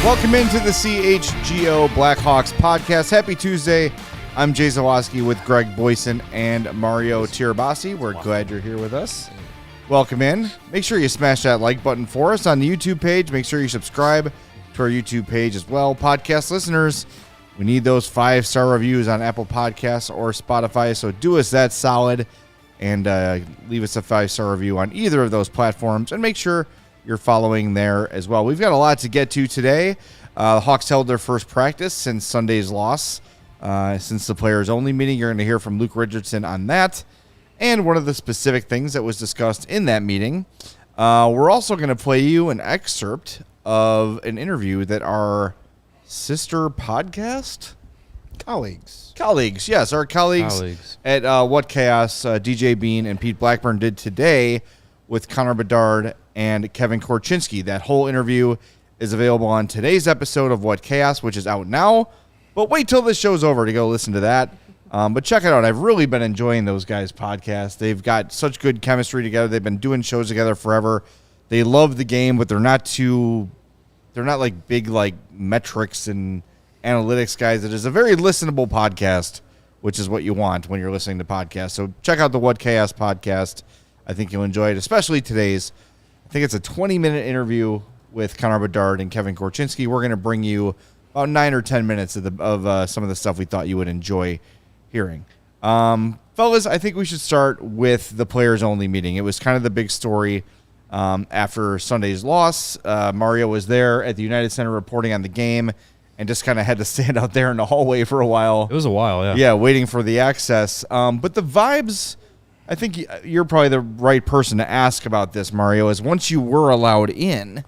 Welcome into the CHGO Blackhawks podcast. Happy Tuesday. I'm Jay Zawoski with Greg Boyson and Mario Tirabassi. We're glad you're here with us. Welcome in. Make sure you smash that like button for us on the YouTube page. Make sure you subscribe to our YouTube page as well. Podcast listeners, we need those 5-star reviews on Apple Podcasts or Spotify, so do us that solid and leave us a 5-star review on either of those platforms, and make sure you're following there as well. We've got a lot to get to today. The Hawks held their first practice since Sunday's loss. Since the players-only meeting, you're going to hear from Luke Richardson on that. And one of the specific things that was discussed in that meeting, we're also going to play you an excerpt of an interview that our sister podcast? Colleagues, yes. Our colleagues. At What Chaos, DJ Bean and Pete Blackburn did today with Connor Bedard and Kevin Korchinski. That whole interview is available on today's episode of What Chaos, which is out now. But wait till this show's over to go listen to that. But check it out. I've really been enjoying those guys' podcasts. They've got such good chemistry together. They've been doing shows together forever. They love the game, but they're not like big like metrics and analytics guys. It is a very listenable podcast, which is what you want when you're listening to podcasts. So check out the What Chaos podcast. I think you'll enjoy it, especially today's. I think it's a 20-minute interview with Connor Bedard and Kevin Korchinski. We're going to bring you about 9 or 10 minutes of some of the stuff we thought you would enjoy hearing. Fellas, I think we should start with the players-only meeting. It was kind of the big story after Sunday's loss. Mario was there at the United Center reporting on the game and just kind of had to stand out there in the hallway for a while. It was a while, yeah. Yeah, waiting for the access. But the vibes, I think you're probably the right person to ask about this, Mario, is once you were allowed in,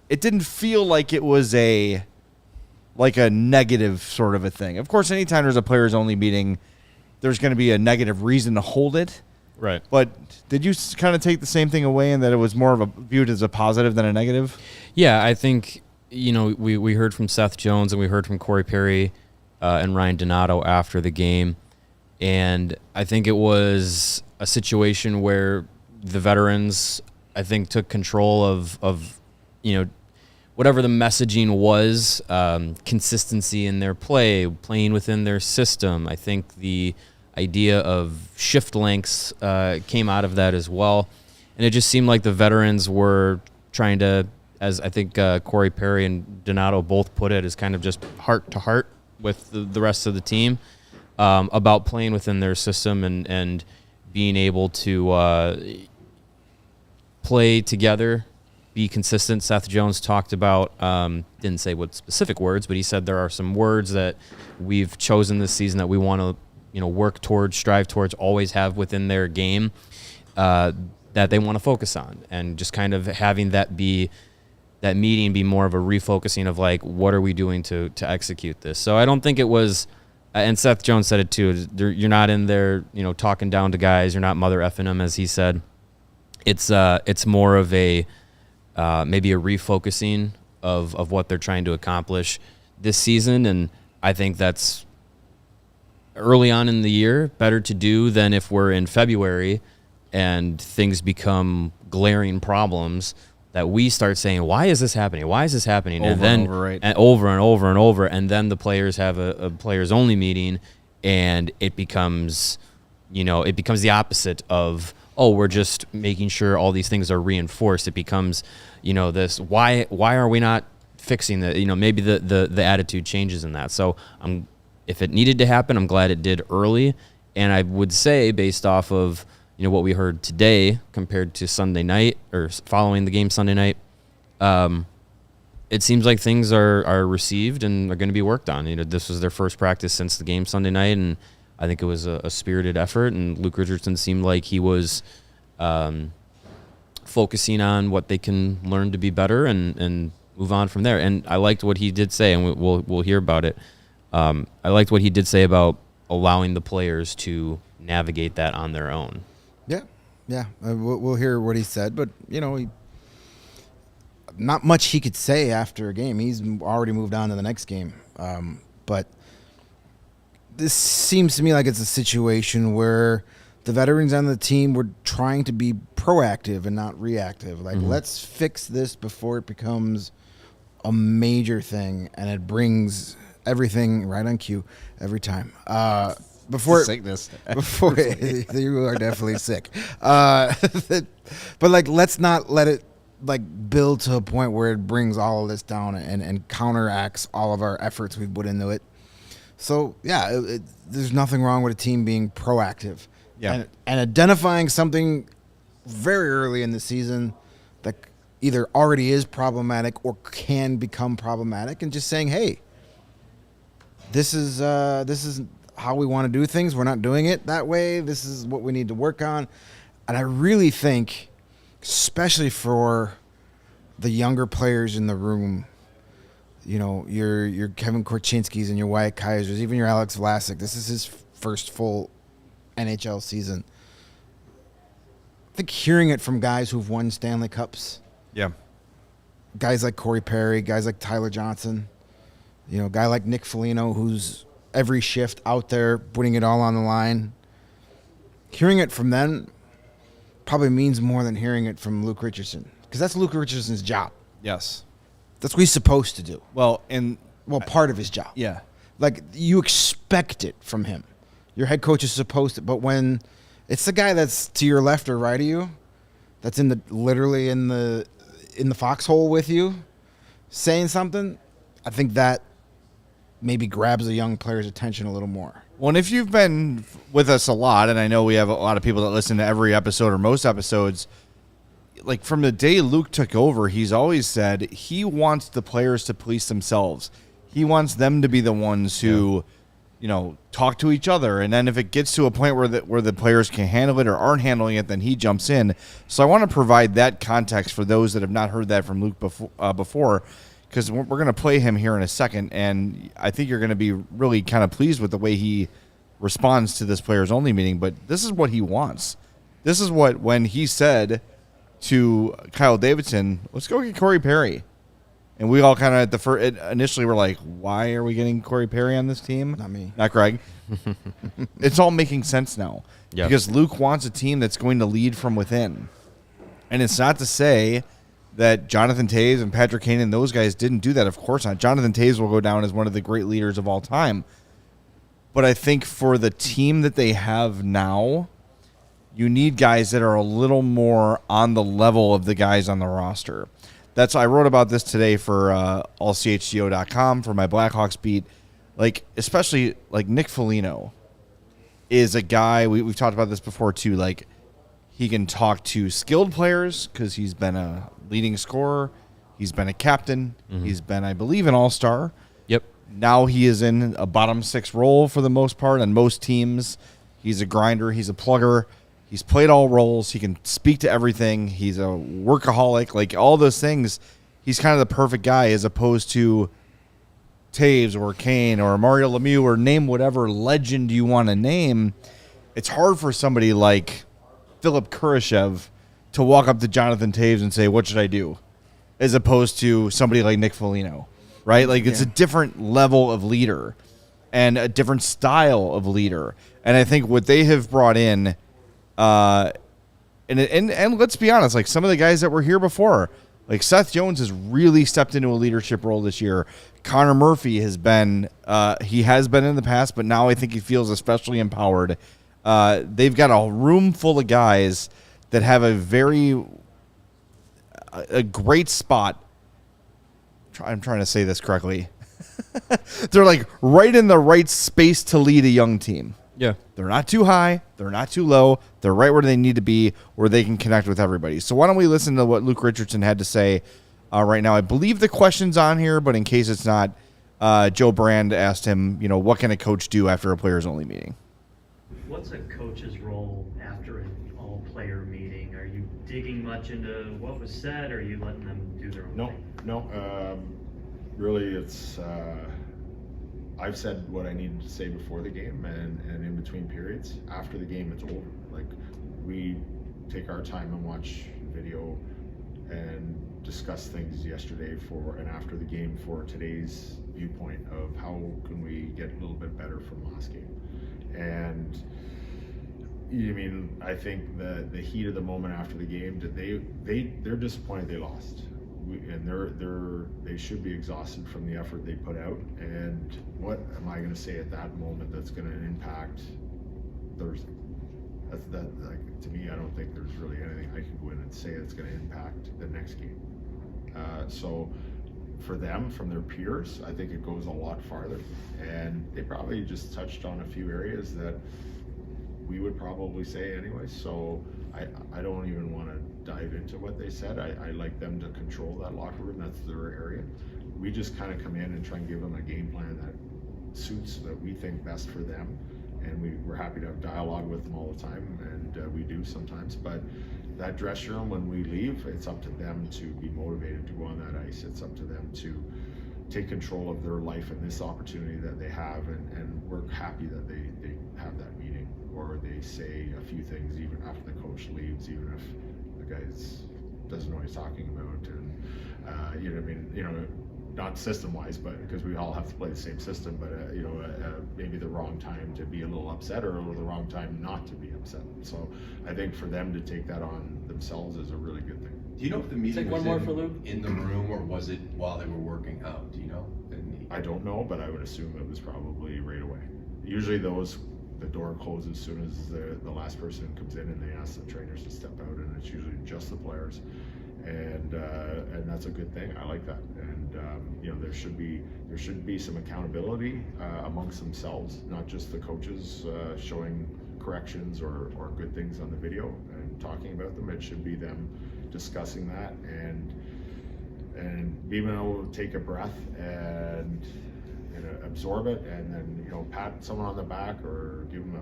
it didn't feel like it was a negative sort of a thing. Of course, anytime there's a players-only meeting, there's going to be a negative reason to hold it. Right. But did you kind of take the same thing away in that it was more of a viewed as a positive than a negative? Yeah, I think, we heard from Seth Jones and we heard from Corey Perry and Ryan Donato after the game. And I think it was a situation where the veterans, I think, took control of whatever the messaging was, consistency in their play, playing within their system. I think the idea of shift lengths came out of that as well. And it just seemed like the veterans were trying to, as I think Corey Perry and Donato both put it, is kind of just heart to heart with the rest of the team about playing within their system and being able to play together, be consistent. Seth Jones talked about, didn't say what specific words, but he said there are some words that we've chosen this season that we want to, work towards, strive towards, always have within their game that they want to focus on, and just kind of having that meeting be more of a refocusing of like, what are we doing to execute this? So I don't think it was, and Seth Jones said it too, you're not in there, talking down to guys. You're not mother effing them, as he said. It's more of a maybe a refocusing of what they're trying to accomplish this season, and I think that's early on in the year better to do than if we're in February and things become glaring problems that we start saying, why is this happening? Why is this happening? Over and then and over, right? And over and over and over, and then the players have a players only meeting, and it becomes the opposite of, oh, we're just making sure all these things are reinforced. It becomes, this, why are we not fixing that? Maybe the attitude changes in that. So if it needed to happen, I'm glad it did early. And I would say, based off of, what we heard today compared to Sunday night or following the game Sunday night, it seems like things are received and are going to be worked on. This was their first practice since the game Sunday night, and I think it was a spirited effort, and Luke Richardson seemed like he was focusing on what they can learn to be better and move on from there. And I liked what he did say, and we'll hear about it. I liked what he did say about allowing the players to navigate that on their own. Yeah. We'll hear what he said, but not much he could say after a game. He's already moved on to the next game. But this seems to me like it's a situation where the veterans on the team were trying to be proactive and not reactive. Like, let's fix this before it becomes a major thing, and it brings everything right on cue every time. Before you are definitely sick. But like, let's not let it like build to a point where it brings all of this down and counteracts all of our efforts we've put into it. So yeah, there's nothing wrong with a team being proactive. Yeah. And identifying something very early in the season that either already is problematic or can become problematic, and just saying, hey, this is how we want to do things. We're not doing it that way. This is what we need to work on. And I really think, especially for the younger players in the room, your Kevin Korchinskis and your Wyatt Kaisers, even your Alex Vlasic, this is his first full NHL season. I think hearing it from guys who've won Stanley Cups, guys like Corey Perry, guys like Tyler Johnson, a guy like Nick Foligno, who's every shift out there putting it all on the line. Hearing it from them probably means more than hearing it from Luke Richardson, because that's Luke Richardson's job. Yes. That's what he's supposed to do. Well, part of his job. Yeah. Like, you expect it from him. Your head coach is supposed to, but when it's the guy that's to your left or right of you, that's literally in the foxhole with you, saying something, I think that maybe grabs a young player's attention a little more. Well, and if you've been with us a lot, and I know we have a lot of people that listen to every episode or most episodes, like from the day Luke took over, he's always said he wants the players to police themselves. He wants them to be the ones who, talk to each other. And then if it gets to a point where the players can handle it or aren't handling it, then he jumps in. So I want to provide that context for those that have not heard that from Luke before, because we're going to play him here in a second, and I think you're going to be really kind of pleased with the way he responds to this players-only meeting. But this is what he wants. This is when he said to Kyle Davidson, let's go get Corey Perry. And we all kind of initially were like, why are we getting Corey Perry on this team? Not me. Not Greg. It's all making sense now. Yep. Because Luke wants a team that's going to lead from within. And it's not to say that Jonathan Toews and Patrick Kane and those guys didn't do that. Of course not. Jonathan Toews will go down as one of the great leaders of all time. But I think for the team that they have now, you need guys that are a little more on the level of the guys on the roster. I wrote about this today for ALLCITY.com for my Blackhawks beat. Like, especially like Nick Foligno is a guy, we've talked about this before too, like he can talk to skilled players because he's been a leading scorer. He's been a captain. He's been, I believe, an all-star. Yep. Now he is in a bottom six role for the most part on most teams. He's a grinder. He's a plugger. He's played all roles. He can speak to everything. He's a workaholic. Like, all those things, he's kind of the perfect guy as opposed to Toews or Kane or Mario Lemieux or name whatever legend you want to name. It's hard for somebody like Philip Kurashev to walk up to Jonathan Toews and say, what should I do? As opposed to somebody like Nick Foligno, right? Like, it's a different level of leader and a different style of leader. And I think what they have brought in, and let's be honest, like some of the guys that were here before, like Seth Jones has really stepped into a leadership role this year. Connor Murphy has been, he has been in the past, but now I think he feels especially empowered. They've got a room full of guys that have a great spot. I'm trying to say this correctly. They're like right in the right space to lead a young team. Yeah. They're not too high. They're not too low. They're right where they need to be, where they can connect with everybody. So why don't we listen to what Luke Richardson had to say right now? I believe the question's on here, but in case it's not, Joe Brand asked him, what can a coach do after a players-only meeting? What's a coach's role after an all-player meeting? Are you digging much into what was said, or are you letting them do their own thing? No. Really, it's I've said what I needed to say before the game and in between periods. After the game, it's over. Like, we take our time and watch video and discuss things yesterday for and after the game for today's viewpoint of how can we get a little bit better from last game. And I think the heat of the moment after the game, they're disappointed they lost. They should be exhausted from the effort they put out. And what am I going to say at that moment that's going to impact Thursday? To me, I don't think there's really anything I can go in and say that's going to impact the next game. So for them, from their peers, I think it goes a lot farther. And they probably just touched on a few areas that we would probably say anyway. So I don't even want to dive into what they said. I like them to control that locker room. That's their area. We just kind of come in and try and give them a game plan that suits that we think best for them. And we're happy to have dialogue with them all the time, and we do sometimes. But that dressing room, when we leave, it's up to them to be motivated to go on that ice. It's up to them to take control of their life and this opportunity that they have. And we're happy that they have that meeting, or they say a few things even after the coach leaves, even if the guy doesn't know what he's talking about. And not system-wise, but because we all have to play the same system, but maybe the wrong time to be a little upset, or the wrong time not to be upset. So I think for them to take that on themselves is a really good thing. Do you know if the meeting Take was one more for Luke. in the room, or was it while they were working out? Do you know? I don't know, but I would assume it was probably right away. Usually the door closes as soon as the last person comes in, and they ask the trainers to step out, and it's usually just the players. And that's a good thing. I like that. And there should be some accountability amongst themselves, not just the coaches showing corrections or good things on the video and talking about them. It should be them discussing that and being able to take a breath and absorb it, and then pat someone on the back or give them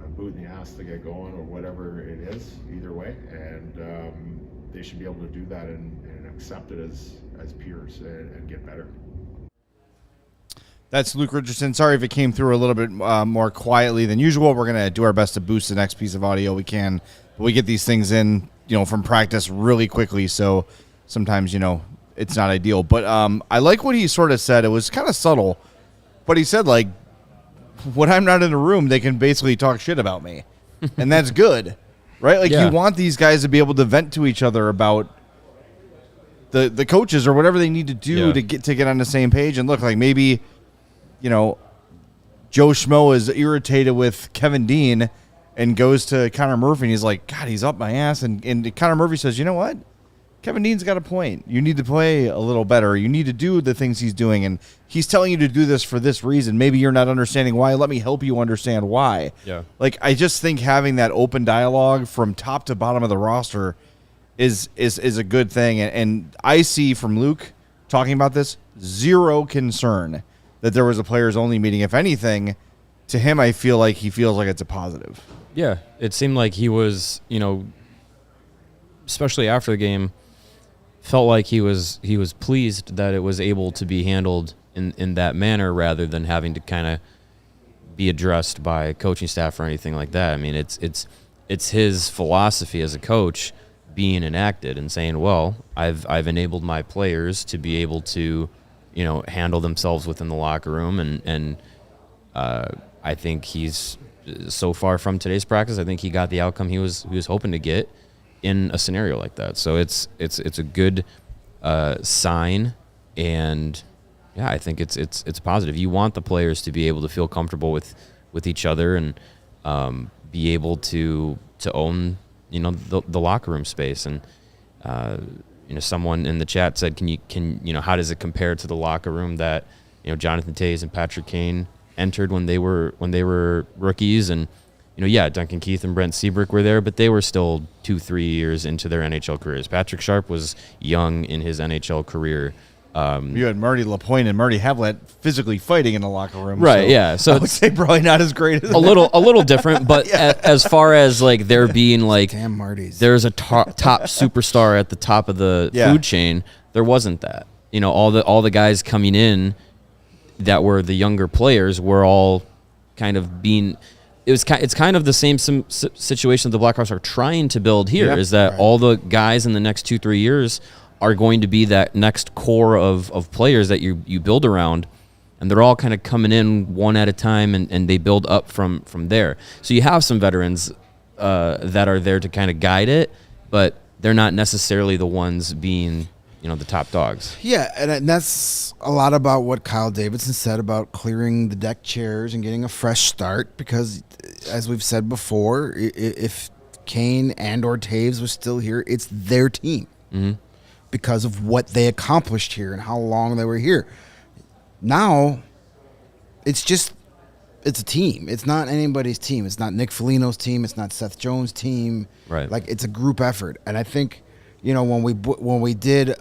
a boot in the ass to get going, or whatever it is. Either way, and they should be able to do that and accept it as peers and get better. That's Luke Richardson. Sorry if it came through a little bit more quietly than usual. We're going to do our best to boost the next piece of audio we can. But we get these things in, from practice really quickly, so sometimes, it's not ideal. But I like what he sort of said. It was kind of subtle, but he said, like, when I'm not in the room, they can basically talk shit about me. And that's good. Right? Like, You want these guys to be able to vent to each other about the coaches or whatever they need to do to get on the same page. And look, like, maybe, Joe Schmo is irritated with Kevin Dean and goes to Connor Murphy, and he's like, God, he's up my ass. And Connor Murphy says, you know what? Kevin Dean's got a point. You need to play a little better. You need to do the things he's doing, and he's telling you to do this for this reason. Maybe you're not understanding why. Let me help you understand why. Yeah. Like, I just think having that open dialogue from top to bottom of the roster is a good thing. And I see from Luke talking about this, zero concern that there was a players-only meeting. If anything, to him, I feel like he feels like it's a positive. Yeah, it seemed like he was, especially after the game, felt like he was pleased that it was able to be handled in that manner, rather than having to kind of be addressed by coaching staff or anything like that. I mean, it's his philosophy as a coach being enacted and saying, well, I've enabled my players to be able to, handle themselves within the locker room, and I think he's, so far from today's practice, I think he got the outcome he was hoping to get in a scenario like that. So it's a good sign, and I think it's positive. You want the players to be able to feel comfortable with each other and be able to own the locker room space. And someone in the chat said, can how does it compare to the locker room that Jonathan Toews and Patrick Kane entered when they were rookies? And Duncan Keith and Brent Seabrook were there, but they were still 2-3 years into their NHL careers. Patrick Sharp was young in his NHL career. You had Marty LaPointe and Marty Havlat physically fighting in the locker room. Right, so yeah. So I would say probably not as great as a little different, but as far as like there being like Damn Marty's. there's a top superstar at the top of the food chain, there wasn't that. You know, all the guys coming in that were the younger players were all kind of being. It's kind of the same situation that the Blackhawks are trying to build here. Is that all the guys in the next 2-3 years are going to be that next core of players that you build around, and they're all kind of coming in one at a time, and they build up from there. So you have some veterans that are there to kind of guide it, but they're not necessarily the ones being, the top dogs. Yeah, and that's a lot about what Kyle Davidson said about clearing the deck chairs and getting a fresh start, because as we've said before, if Kane and or Taves was still here, it's their team. Mm-hmm. Because of what they accomplished here and how long they were here. Now, it's a team. It's not anybody's team. It's not Nick Foligno's team. It's not Seth Jones' team. Right. Like, it's a group effort. And I think, when we did,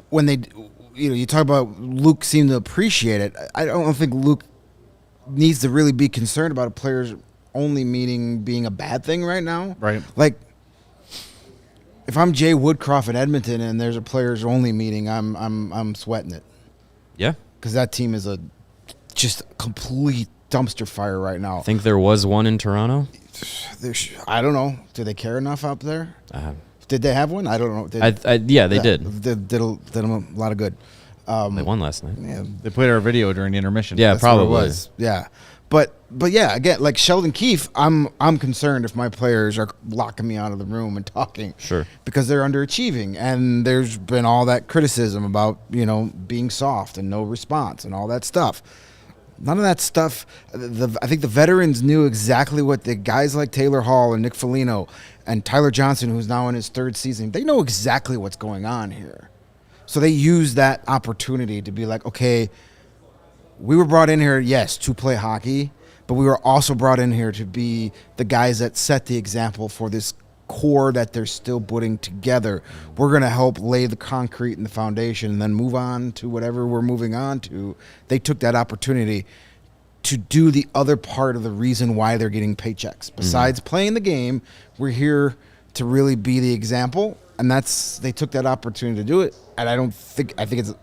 when they, you talk about Luke seemed to appreciate it. I don't think Luke needs to really be concerned about a players only meeting being a bad thing right now. Right. Like, if I'm Jay Woodcroft in Edmonton and there's a players only meeting, I'm sweating it, Yeah. because that team is just a complete dumpster fire right now. I think there was one in Toronto. I don't know. Do they care enough up there? Did they have one? I don't know. Yeah, they did. Did them a lot of good. They won last night. Yeah, they played our video during the intermission. Yeah, that's what it probably. was. Yeah. But yeah, again, like Sheldon Keefe, I'm concerned if my players are locking me out of the room and talking. Sure. Because they're underachieving, and there's been all that criticism about being soft and no response and all that stuff. None of that stuff. I think the veterans knew exactly what the guys like Taylor Hall and Nick Foligno and Tyler Johnson, who's now in his 3rd season, they know exactly what's going on here. So they use that opportunity to be like, okay, we were brought in here, yes, to play hockey, but we were also brought in here to be the guys that set the example for this core that they're still putting together. We're going to help lay the concrete and the foundation and then move on to whatever we're moving on to. They took that opportunity to do the other part of the reason why they're getting paychecks. Besides playing the game, we're here to really be the example, and they took that opportunity to do it, and I think it's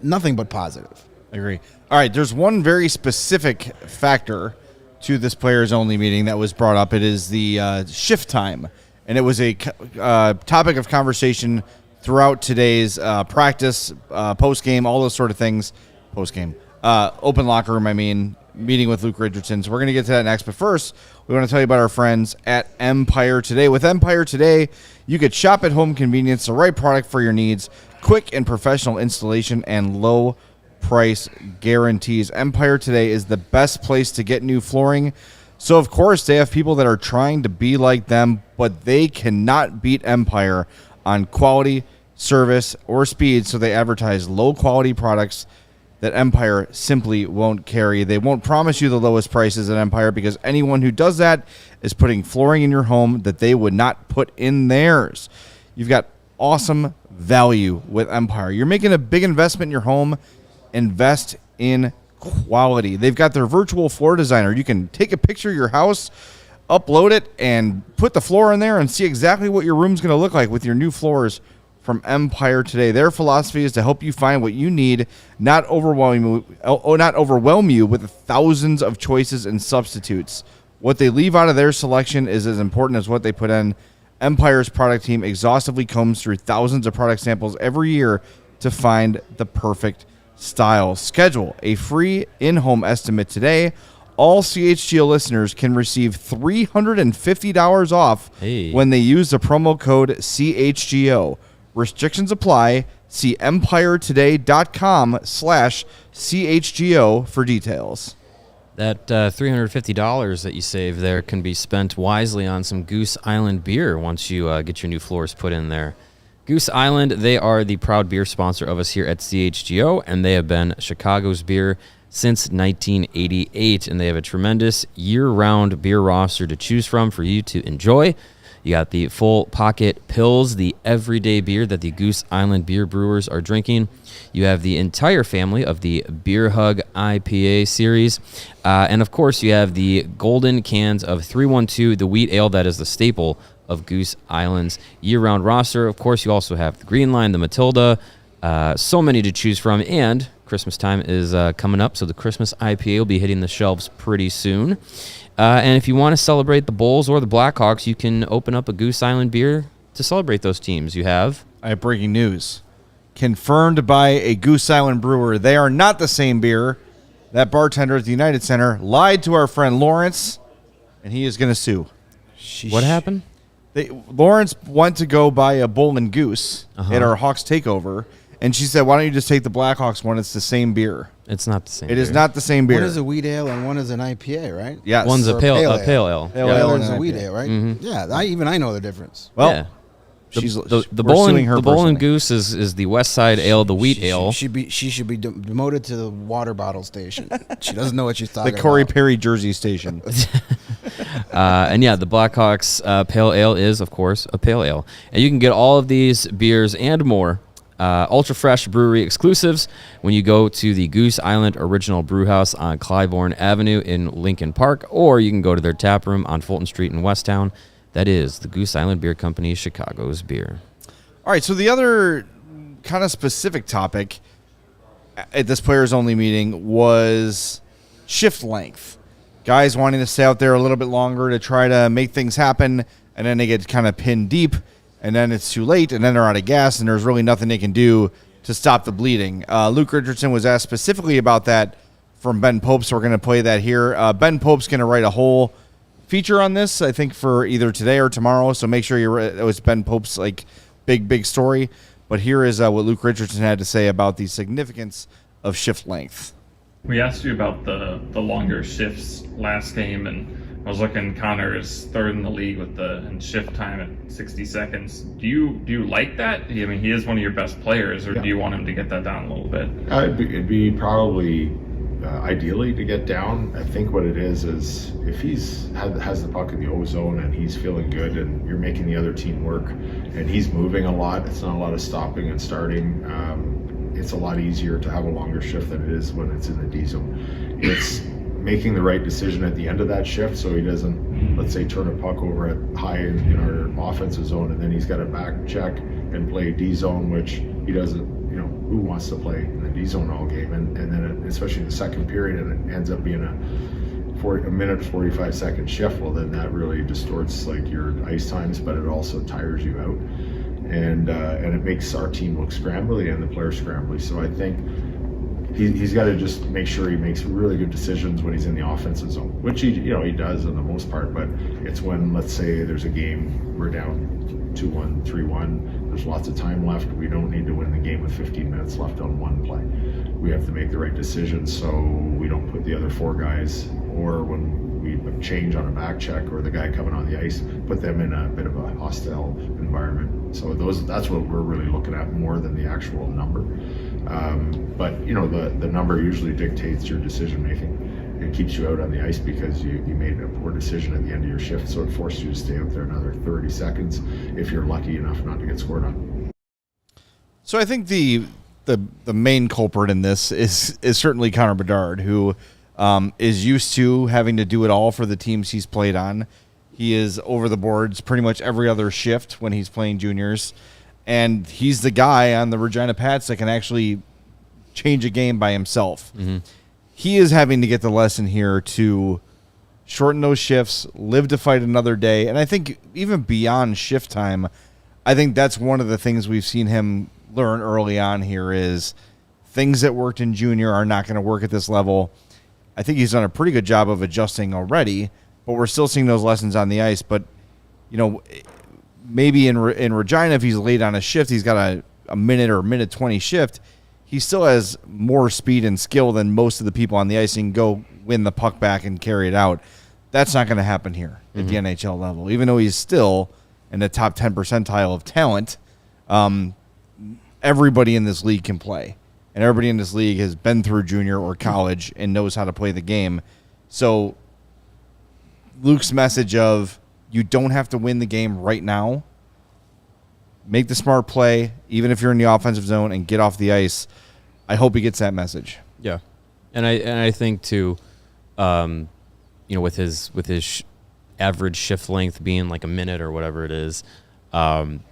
nothing but positive. I agree. All right, there's one very specific factor to this players-only meeting that was brought up. It is the shift time, and it was a topic of conversation throughout today's practice, post-game, all those sort of things. Post-game. Open locker room, meeting with Luke Richardson. So we're going to get to that next. But first, we want to tell you about our friends at Empire Today. With Empire Today, you could shop at home convenience, the right product for your needs, quick and professional installation, and low price guarantees. Empire Today is the best place to get new flooring. So, of course, they have people that are trying to be like them, but they cannot beat Empire on quality, service, or speed. So they advertise low-quality products that Empire simply won't carry. They won't promise you the lowest prices at Empire, because anyone who does that is putting flooring in your home that they would not put in theirs. You've got awesome value with Empire. You're making a big investment in your home. Invest in quality. They've got their virtual floor designer. You can take a picture of your house, upload it, and put the floor in there and see exactly what your room's going to look like with your new floors from Empire Today. Their philosophy is to help you find what you need, not overwhelm you with thousands of choices and substitutes. What they leave out of their selection is as important as what they put in. Empire's product team exhaustively combs through thousands of product samples every year to find the perfect style. Schedule a free in-home estimate today. All CHGO listeners can receive $350 off when they use the promo code CHGO. Restrictions apply. See empiretoday.com/CHGO for details. That $350 that you save there can be spent wisely on some Goose Island beer once you get your new floors put in there. Goose Island, they are the proud beer sponsor of us here at CHGO, and they have been Chicago's beer since 1988, and they have a tremendous year-round beer roster to choose from for you to enjoy. You got the Full Pocket Pills, the everyday beer that the Goose Island beer brewers are drinking. You have the entire family of the Beer Hug IPA series. And, of course, you have the golden cans of 312, the wheat ale that is the staple of Goose Island's year-round roster. Of course, you also have the Green Line, the Matilda, so many to choose from. And Christmas time is coming up, so the Christmas IPA will be hitting the shelves pretty soon. And if you want to celebrate the Bulls or the Blackhawks, you can open up a Goose Island beer to celebrate those teams. You have... I have breaking news. Confirmed by a Goose Island brewer. They are not the same beer. That bartender at the United Center lied to our friend Lawrence, and he is going to sue. What happened? Lawrence went to go buy a Bull and Goose at our Hawks takeover, and she said, why don't you just take the Blackhawks one? It's the same beer. It's not the same It beer. is not the same beer. One is a wheat ale and one is an IPA, right? Yes. One's a Or pale ale. pale Ale. Pale The ale other and one's a an wheat IPA. ale, right? Mhm. Yeah, I know the difference. Well, Yeah. she's The we're Bowl suing and, her the Bowl and personally. Goose is the West Side Ale, the wheat ale. She should be demoted to the water bottle station. She doesn't know what she's The talking Corey about. Perry Jersey station. And yeah, the Blackhawks Pale Ale is, of course, a pale ale. And you can get all of these beers and more, ultra fresh brewery exclusives, when you go to the Goose Island Original Brewhouse on Clybourne Avenue in Lincoln Park, or you can go to their tap room on Fulton Street in Westtown. That is the Goose Island Beer Company, Chicago's beer. All right, so the other kind of specific topic at this players-only meeting was shift length. Guys wanting to stay out there a little bit longer to try to make things happen, and then they get kind of pinned deep, and then it's too late, and then they're out of gas, and there's really nothing they can do to stop the bleeding. Luke Richardson was asked specifically about that from Ben Pope, so we're going to play that here. Ben Pope's going to write a whole feature on this, I think, for either today or tomorrow, so make sure it was Ben Pope's big story. But here is what Luke Richardson had to say about the significance of shift length. We asked you about the longer shifts last game, and I was looking. Connor is third in the league with the shift time at 60 seconds. Do you like that? I mean, he is one of your best players, or do you want him to get that down a little bit? It'd be probably ideally to get down. I think what it is if he's has the puck in the O zone and he's feeling good, and you're making the other team work, and he's moving a lot. It's not a lot of stopping and starting. It's a lot easier to have a longer shift than it is when it's in the D zone. It's making the right decision at the end of that shift, so he doesn't, let's say, turn a puck over at high in our offensive zone, and then he's got to back check and play D zone, which he doesn't. Who wants to play in the D zone all game? And then especially in the second period, and it ends up being a minute 45-second shift. Well, then that really distorts your ice times, but it also tires you out, and it makes our team look scrambly and the players scrambly. So I think he's got to just make sure he makes really good decisions when he's in the offensive zone, which he does in the most part. But it's when, let's say, there's a game we're down 2-1, 3-1. There's lots of time left. We don't need to win the game with 15 minutes left on one play. We have to make the right decisions so we don't put the other four guys, or when we change on a back check or the guy coming on the ice, put them in a bit of a hostile environment. So that's what we're really looking at more than the actual number. But the number usually dictates your decision making. It keeps you out on the ice because you made a poor decision at the end of your shift, so it forces you to stay out there another 30 seconds if you're lucky enough not to get scored on. So I think the main culprit in this is certainly Connor Bedard, who is used to having to do it all for the teams he's played on. He is over the boards pretty much every other shift when he's playing juniors, and he's the guy on the Regina Pats that can actually change a game by himself. Mm-hmm. He is having to get the lesson here to shorten those shifts, live to fight another day. And I think even beyond shift time, I think that's one of the things we've seen him learn early on here is things that worked in junior are not going to work at this level. I think he's done a pretty good job of adjusting already, but we're still seeing those lessons on the ice. But, maybe in Regina, if he's late on a shift, he's got a minute or minute 20 shift, he still has more speed and skill than most of the people on the ice and go win the puck back and carry it out. That's not going to happen here at the NHL level. Even though he's still in the top 10 percentile of talent, everybody in this league can play. And everybody in this league has been through junior or college and knows how to play the game. So Luke's message of You don't have to win the game right now. Make the smart play, even if you're in the offensive zone, and get off the ice. I hope he gets that message. Yeah, and I think too, with his average shift length being like a minute or whatever it is,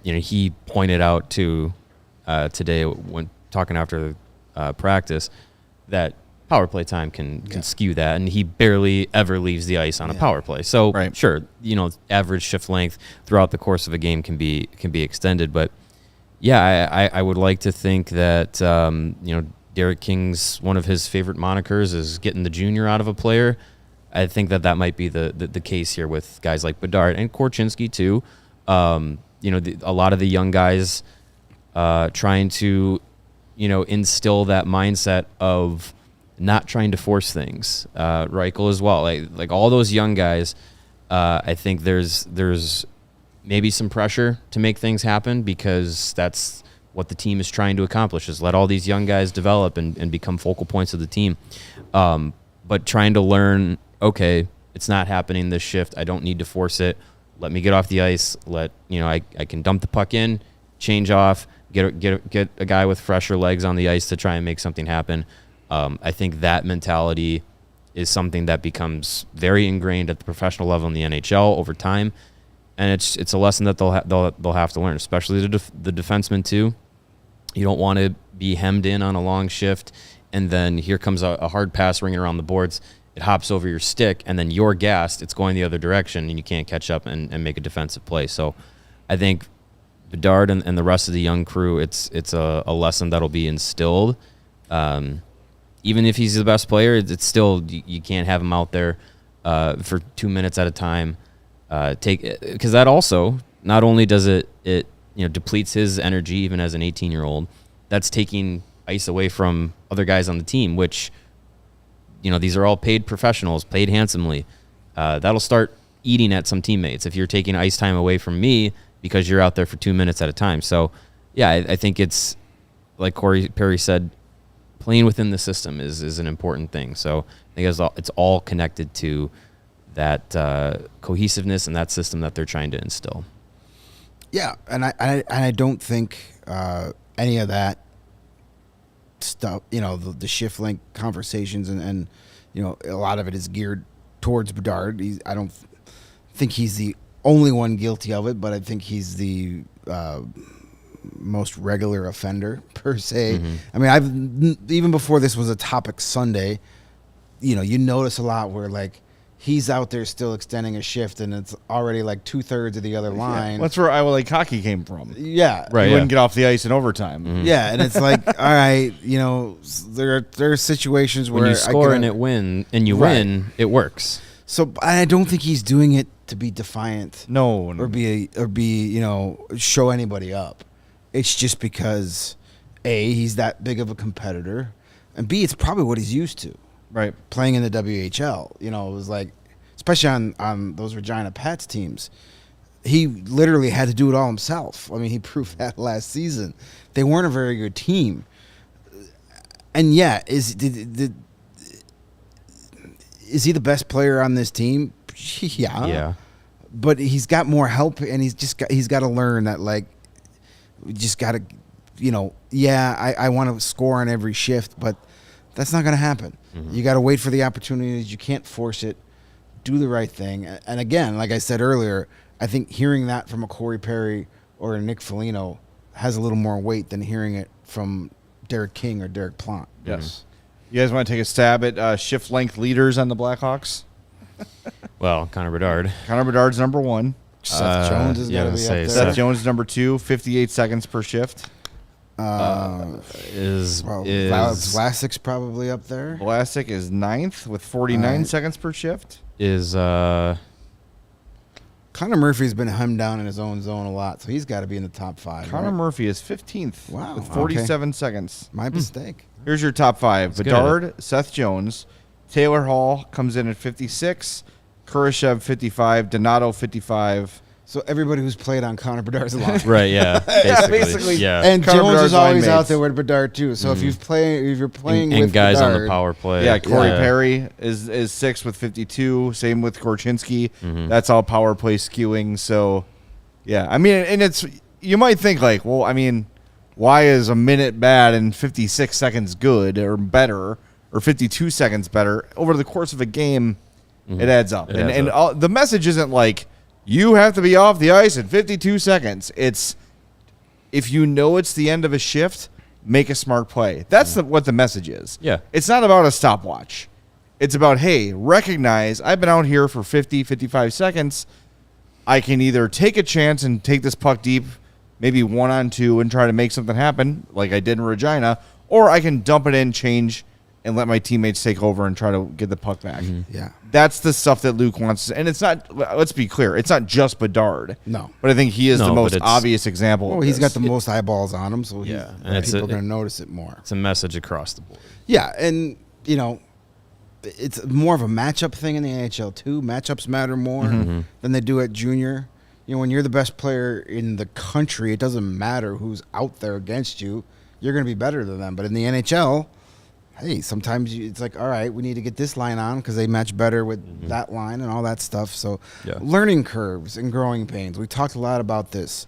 he pointed out today when talking after practice that power play time can skew that, and he barely ever leaves the ice on a power play. So sure, average shift length throughout the course of a game can be extended, but yeah, I would like to think that Derek King's one of his favorite monikers is getting the junior out of a player. I think that might be the case here with guys like Bedard and Korchinski too. A lot of the young guys trying to instill that mindset of not trying to force things. Reichel as well, like all those young guys. I think there's maybe some pressure to make things happen because that's what the team is trying to accomplish, is let all these young guys develop and become focal points of the team. But trying to learn, okay, it's not happening this shift. I don't need to force it. Let me get off the ice. I can dump the puck in, change off, get a guy with fresher legs on the ice to try and make something happen. I think that mentality is something that becomes very ingrained at the professional level in the NHL over time, and it's a lesson that they'll have to learn, especially the defensemen too. You don't want to be hemmed in on a long shift, and then here comes a hard pass ringing around the boards. It hops over your stick, and then you're gassed. It's going the other direction, and you can't catch up and make a defensive play. So I think Bedard and the rest of the young crew, it's a lesson that'll be instilled. Even if he's the best player, it's still, you can't have him out there for 2 minutes at a time. Because that also, not only does it depletes his energy even as an 18-year-old, that's taking ice away from other guys on the team, which, these are all paid professionals, paid handsomely. That'll start eating at some teammates if you're taking ice time away from me because you're out there for 2 minutes at a time. So, yeah, I think it's, like Corey Perry said, playing within the system is an important thing. So I think it's all connected to that cohesiveness and that system that they're trying to instill. Yeah, and I don't think any of that stuff, the shift link conversations and a lot of it is geared towards Bedard. I don't think he's the only one guilty of it, but I think he's the most regular offender per se. Mm-hmm. I mean, even before this was a topic Sunday, you notice a lot where like he's out there still extending a shift, and it's already like 2/3 of the other line. Yeah. That's where Iowa Lake hockey came from. Yeah, Right. He wouldn't get off the ice in overtime. Mm-hmm. yeah, and it's like, all right, there are situations where When you score and you win, it works. So I don't think he's doing it to be defiant. No. Or be show anybody up. It's just because A, he's that big of a competitor, and B, it's probably what he's used to. Right. Playing in the WHL. It was like, especially on those Regina Pats teams, he literally had to do it all himself. I mean, he proved that last season. They weren't a very good team. And yeah, is he the best player on this team? Yeah. Yeah. But he's got more help, and he's got to learn that, like, we just got to, I want to score on every shift, but that's not going to happen. Mm-hmm. You got to wait for the opportunities. You can't force it. Do the right thing. And again, like I said earlier, I think hearing that from a Corey Perry or a Nick Foligno has a little more weight than hearing it from Derek King or Derek Plant. Yes. Mm-hmm. You guys want to take a stab at shift length leaders on the Blackhawks? Well, Connor Bedard. Connor Bedard's number 1. Seth Jones is going to be up there. Seth Jones is number 2, 58 seconds per shift. Vlasic's probably up there. Vlasic is 9th with 49 seconds per shift. Connor Murphy's been hemmed down in his own zone a lot, so he's got to be in the top 5. Connor Murphy is 15th with 47 seconds. My mistake. Here's your top 5. That's Bedard, good. Seth Jones, Taylor Hall comes in at 56, Kurashev 55, Donato 55, So everybody who's played on Connor Bedard's line. Right, yeah. basically. Yeah. And Connor Jones Bedard's is always line out mates. there with Bedard too. So if you're playing and with guys Bedard, on the power play. Yeah, Corey Yeah. Perry is 6 with 52. Same with Korchinski. Mm-hmm. That's all power play skewing. So, yeah, I mean, and it's you might think like, well, I mean, why is a minute bad and 56 seconds good or better or 52 seconds better over the course of a game? It adds up, It and adds and up. all, the message isn't like you have to be off the ice in 52 seconds. It's if you know it's the end of a shift, make a smart play. That's what the message is. Yeah. It's not about a stopwatch. It's about, hey, recognize I've been out here for 50, 55 seconds. I can either take a chance and take this puck deep, maybe 1-on-2 and try to make something happen like I did in Regina, or I can dump it in, change, and let my teammates take over and try to get the puck back. Yeah. That's the stuff that Luke wants. And it's not, let's be clear, it's not just Bedard. No. But I think he is No, the but most it's- obvious example. Well, of he's this. got the most eyeballs on him, so Yeah, and it's people are a- going to notice it more. It's a message across the board. Yeah, and you know, it's more of a matchup thing in the NHL too. Matchups matter more than they do at junior. You know, when you're the best player in the country, it doesn't matter who's out there against you. You're going to be better than them. But in the NHL, hey, sometimes it's like, all right, we need to get this line on because they match better with that line and all that stuff. So Yeah. learning curves and growing pains. We talked a lot about this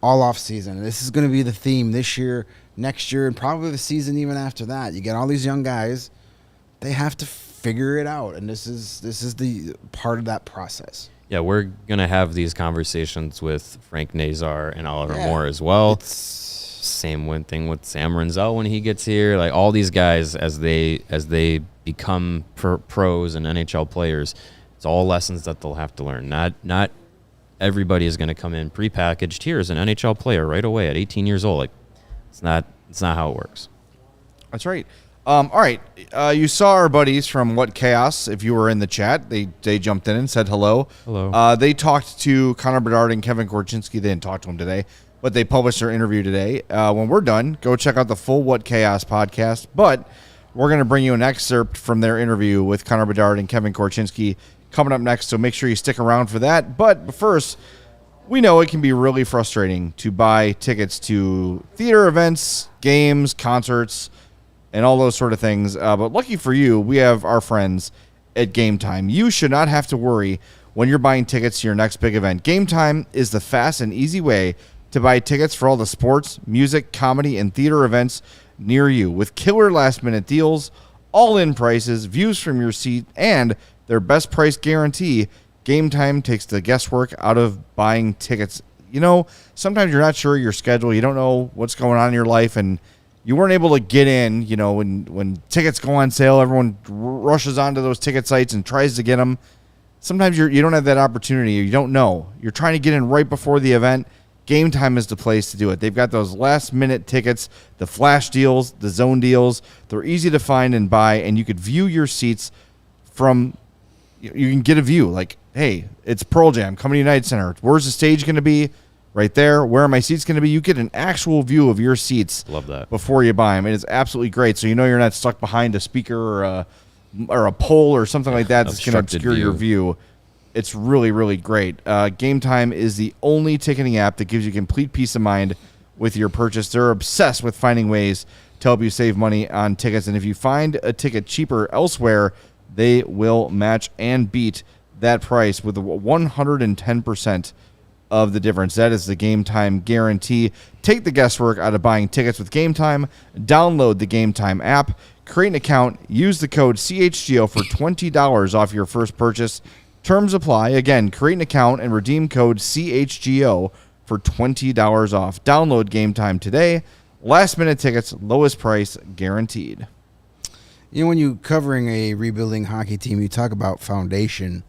all off season. This is going to be the theme this year, next year, and probably the season even after that. You get all these young guys, they have to figure it out, and this is the part of that process. Yeah, we're going to have these conversations with Frank Nazar and Oliver Yeah. Moore as well. It's Same thing with Sam Renzel when he gets here. Like all these guys, as they become pros and NHL players, it's all lessons that they'll have to learn. Not everybody is going to come in prepackaged here as an NHL player right away at 18 years old. Like it's not how it works. That's right. All right. You saw our buddies from What Chaos. If you were in the chat, they jumped in and said hello. Hello. They talked to Connor Bedard and Kevin Korchinski. They didn't talk to him today, but they published their interview today. When we're done, go check out the full What Chaos podcast. But we're going to bring you an excerpt from their interview with Connor Bedard and Kevin Korchinski coming up next. So make sure you stick around for that. But first, we know it can be really frustrating to buy tickets to theater events, games, concerts, and all those sort of things. But lucky for you, we have our friends at Gametime. You should not have to worry when you're buying tickets to your next big event. Gametime is the fast and easy way to buy tickets for all the sports, music, comedy, and theater events near you. With killer last-minute deals, all-in prices, views from your seat, and their best price guarantee, Gametime takes the guesswork out of buying tickets. You know, sometimes you're not sure of your schedule. You don't know what's going on in your life, and you weren't able to get in. You know, when tickets go on sale, everyone rushes onto those ticket sites and tries to get them. Sometimes you don't have that opportunity. You don't know. You're trying to get in right before the event. Gametime is the place to do it. They've got those last-minute tickets, the flash deals, the zone deals. They're easy to find and buy, and you could view your seats from – you can get a view. Like, hey, it's Pearl Jam coming to United Center. Where's the stage going to be? Right there. Where are my seats going to be? You get an actual view of your seats. Love that. Before you buy them. It is absolutely great. So you know you're not stuck behind a speaker or a pole or something like that that's going to Obstructed obscure your view. It's really, really great. Gametime is the only ticketing app that gives you complete peace of mind with your purchase. They're obsessed with finding ways to help you save money on tickets. And if you find a ticket cheaper elsewhere, they will match and beat that price with 110% of the difference. That is the Gametime guarantee. Take the guesswork out of buying tickets with Gametime. Download the Gametime app, create an account, use the code CHGO for $20 off your first purchase. Terms apply. Again, create an account and redeem code CHGO for $20 off. Download Gametime today. Last minute tickets, lowest price guaranteed. You know, when you're covering a rebuilding hockey team, you talk about foundation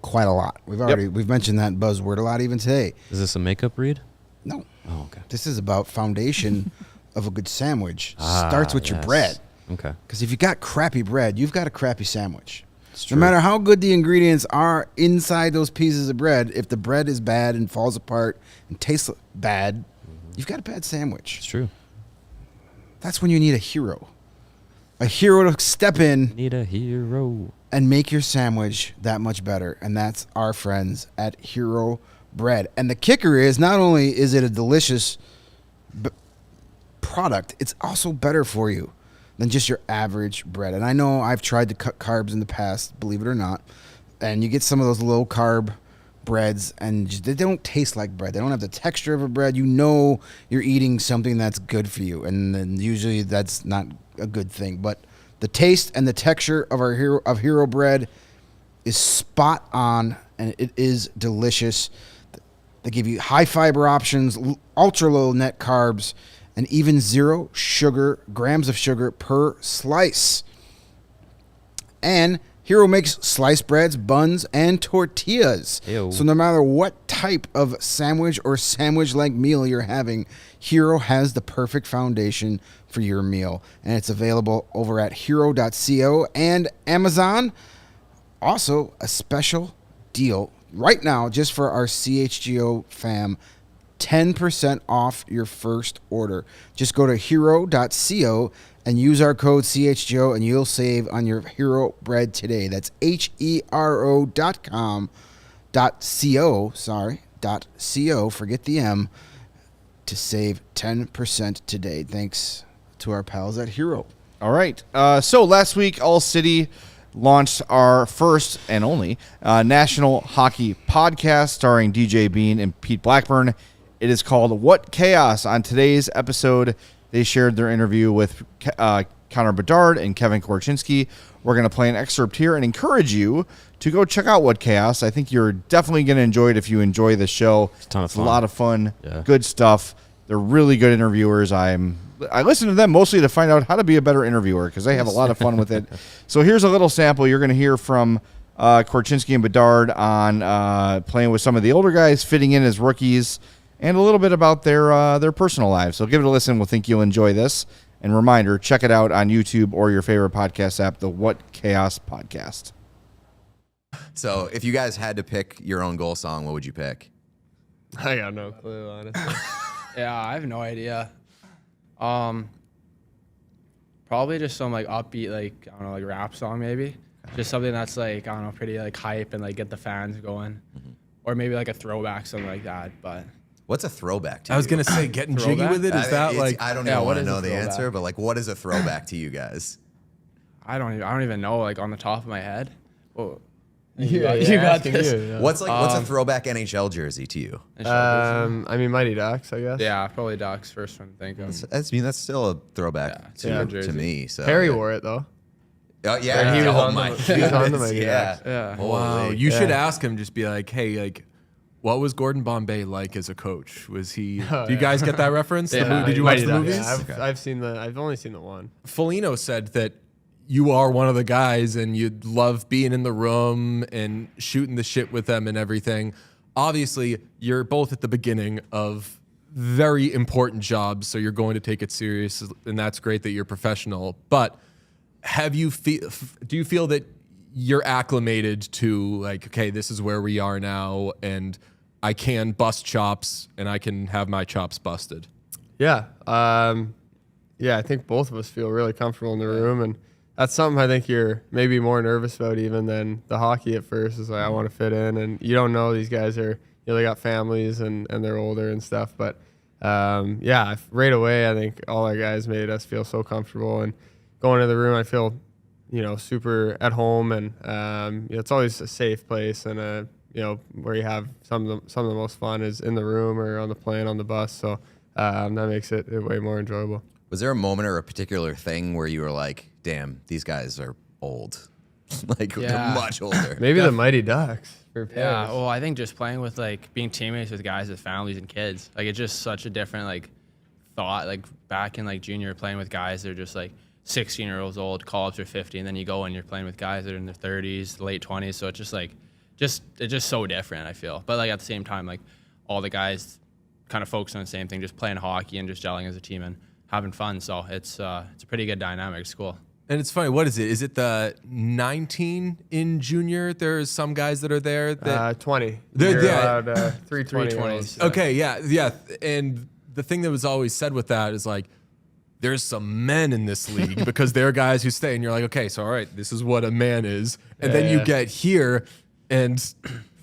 quite a lot. We've mentioned that buzzword a lot even today. Is this a makeup read? No. Oh, okay. This is about foundation of a good sandwich. Starts with your bread. Okay. Because if you got crappy bread, you've got a crappy sandwich. It's No true. matter how good the ingredients are inside those pieces of bread, if the bread is bad and falls apart and tastes bad, you've got a bad sandwich. It's true. That's when you need a hero. A hero to step in Need a hero. and make your sandwich that much better. And that's our friends at Hero bread. And the kicker is not only is it a delicious product, it's also better for you than just your average bread. And I know I've tried to cut carbs in the past, believe it or not, and you get some of those low carb breads and they don't taste like bread. They don't have the texture of a bread. You know you're eating something that's good for you, and then usually that's not a good thing. But the taste and the texture of our Hero bread is spot on, and it is delicious. They give you high fiber options, ultra low net carbs, and even 0 grams of sugar per slice. And Hero makes sliced breads, buns, and tortillas. Ew. So no matter what type of sandwich or sandwich-like meal you're having, Hero has the perfect foundation for your meal. And it's available over at hero.co and Amazon. Also, a special deal right now just for our CHGO fam. 10% off your first order. Just go to hero.co and use our code CHGO and you'll save on your Hero bread today. That's hero.co, forget the M, to save 10% today. Thanks to our pals at Hero. All right. So last week, ALLCITY launched our first and only national hockey podcast starring DJ Bean and Pete Blackburn. It is called What Chaos. On today's episode, they shared their interview with Connor Bedard and Kevin Korchinski. We're going to play an excerpt here and encourage you to go check out What Chaos. I think you're definitely going to enjoy it if you enjoy the show. It's a ton of It's fun. a lot of fun, Yeah. good stuff. They're really good interviewers. I listen to them mostly to find out how to be a better interviewer because they have a lot of fun with it. So here's a little sample. You're going to hear from Korchinski and Bedard on playing with some of the older guys, fitting in as rookies, and a little bit about their personal lives. So give it a listen. We'll think you'll enjoy this. And reminder, check it out on YouTube or your favorite podcast app, the What Chaos Podcast. So if you guys had to pick your own goal song, what would you pick? I got no clue, honestly. Yeah, I have no idea. Probably just some like upbeat, like I don't know, like rap song maybe. Just something that's like I don't know, pretty like hype and like get the fans going, or maybe like a throwback, something like that. But What's a throwback to you? I was gonna say getting jiggy Throwback? with it. Is that like? I don't Yeah, even what want to is a know the throwback? answer, but like, what is a throwback to you guys? I don't even know like on the top of my head. Oh, You got this. yeah. What's a throwback NHL jersey to you? I I mean, Mighty Ducks, I guess. yeah, probably Doc's first one to think of. That's still a throwback Yeah, to jersey. me. So Harry wore it though. Oh yeah, He was oh on my the- he was on the goodness, Mighty yeah. Ducks. Yeah. Wow, Holy. you should ask him. Just be like, hey, like, what was Gordon Bombay like as a coach? Was he? Do you guys get that reference? Did you watch the movies? Yeah, I've only seen the one. Foligno said that you are one of the guys, and you'd love being in the room and shooting the shit with them and everything. Obviously, you're both at the beginning of very important jobs, so you're going to take it serious, and that's great that you're professional. But do you feel that you're acclimated to like, okay, this is where we are now, and I can bust chops, and I can have my chops busted? Yeah. Yeah, I think both of us feel really comfortable in the room, and that's something I think you're maybe more nervous about even than the hockey at first. Is like, I want to fit in, and you don't know these guys are, they got families and they're older and stuff. But yeah, right away, I think all our guys made us feel so comfortable, and going to the room, I feel, super at home, and it's always a safe place, and where you have some of the most fun is in the room or on the plane, on the bus. So that makes it way more enjoyable. Was there a moment or a particular thing where you were like, damn, these guys are old? They're much older. Maybe the Mighty Ducks. Yeah, well, I think just playing with, being teammates with guys with families and kids, it's just such a different, thought. Back in, junior, playing with guys that are just, 16-year-olds old, call-ups are 50, and then you go and you're playing with guys that are in their 30s, late 20s, so it's just, it's just so different, I feel. But, at the same time, all the guys kind of focus on the same thing, just playing hockey and just gelling as a team and having fun, so it's a pretty good dynamic. It's cool. And it's funny, what is it? Is it the 19 in junior? There's some guys that are there that 20. They're- You're yeah. allowed 320s. Okay, yeah. And the thing that was always said with that is there's some men in this league because they're guys who stay, and you're like, okay, so all right, this is what a man is. And then you get here, and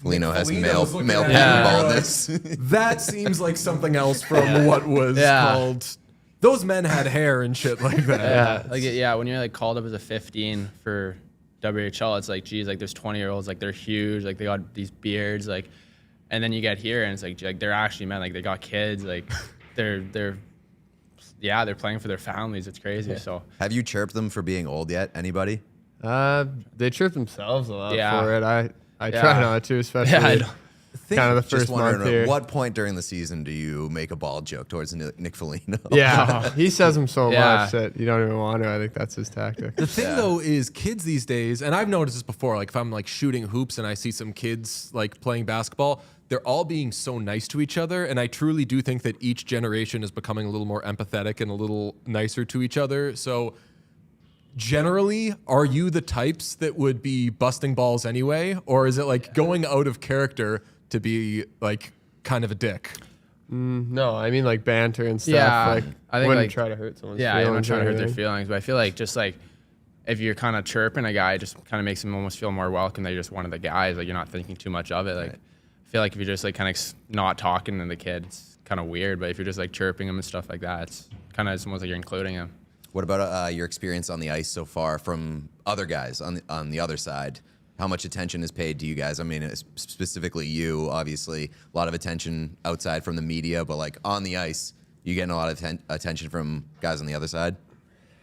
Foligno has Foligno male was looking at pattern it, baldness. That seems like something else from what was called. Those men had hair and shit like that. When you're like called up as a 15 for WHL, it's like, geez, like there's 20-year-olds, like they're huge, like they got these beards, like, and then you get here and it's like they're actually men, like they got kids, like they're playing for their families. It's crazy. So have you chirped them for being old yet? Anybody? They trip themselves a lot for it. I try not to, especially kind of the first month here. At what point during the season do you make a bald joke towards Nick Foligno? Yeah, he says them so much that you don't even want to. I think that's his tactic. The thing though is kids these days, and I've noticed this before, like if I'm like shooting hoops and I see some kids like playing basketball, they're all being so nice to each other. And I truly do think that each generation is becoming a little more empathetic and a little nicer to each other. So generally, are you the types that would be busting balls anyway? Or is it like going out of character to be like kind of a dick? No, I mean like banter and stuff. Yeah, like, I think wouldn't like try to hurt someone's feelings. Yeah, I don't try to hurt their anything. feelings, but I feel like just like if you're kind of chirping a guy, it just kind of makes him almost feel more welcome that you're just one of the guys. Like you're not thinking too much of it. Like I feel like if you're just like kind of not talking to the kid, it's kind of weird. But if you're just like chirping him and stuff like that, it's kind of almost like you're including him. What about your experience on the ice so far from other guys on the other side? How much attention is paid to you guys? I mean, specifically you, obviously, a lot of attention outside from the media, but like on the ice, you getting a lot of attention from guys on the other side?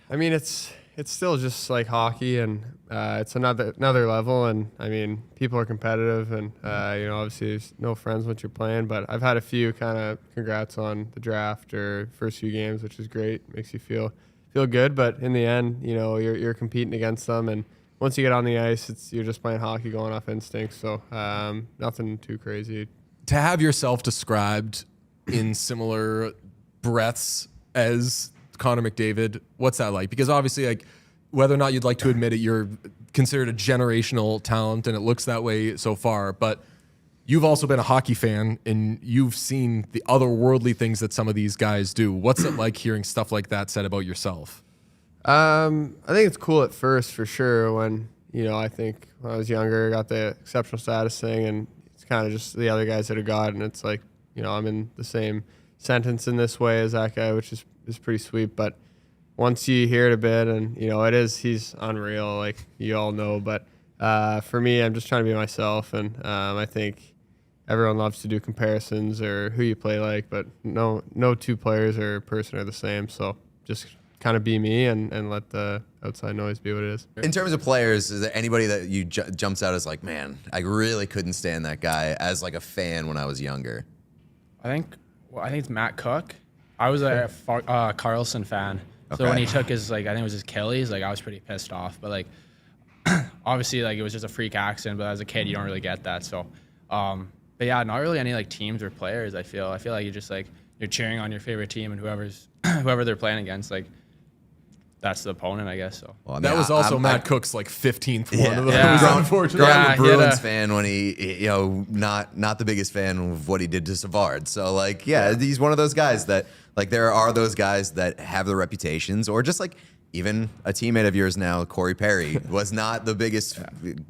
I mean, it's still just like hockey, and it's another level. And I mean, people are competitive, and obviously there's no friends once you're playing. But I've had a few kind of congrats on the draft or first few games, which is great. Makes you feel good. But in the end, you're competing against them, and once you get on the ice, you're just playing hockey, going off instinct. So nothing too crazy. To have yourself described in similar breaths as Connor McDavid, what's that like? Because obviously, like whether or not you'd like to admit it, you're considered a generational talent, and it looks that way so far. But you've also been a hockey fan, and you've seen the otherworldly things that some of these guys do. What's it like hearing stuff like that said about yourself? I think it's cool at first for sure. When I think when I was younger, I got the exceptional status thing, and it's kind of just the other guys that have got, and it's like I'm in the same sentence in this way as that guy, which is pretty sweet. But once you hear it a bit, and he's unreal, like you all know. But for me, I'm just trying to be myself, and I think everyone loves to do comparisons or who you play like, but no two players or person are the same. So just kind of be me and let the outside noise be what it is. In terms of players, is there anybody that you jumps out as like, man, I really couldn't stand that guy as like a fan when I was younger? I think it's Matt Cook. I was a Carlson fan. So when he took his, I think it was his Achilles, I was pretty pissed off. But obviously it was just a freak accident, but as a kid you don't really get that. So but yeah, not really any teams or players. I feel like you're just you're cheering on your favorite team, and whoever they're playing against, that's the opponent, I guess. So that was also Matt Cook's 15th one of those. Unfortunately, I'm a Bruins fan when he not the biggest fan of what he did to Savard. So he's one of those guys that there are those guys that have the reputations, or just even a teammate of yours now, Corey Perry, was not the biggest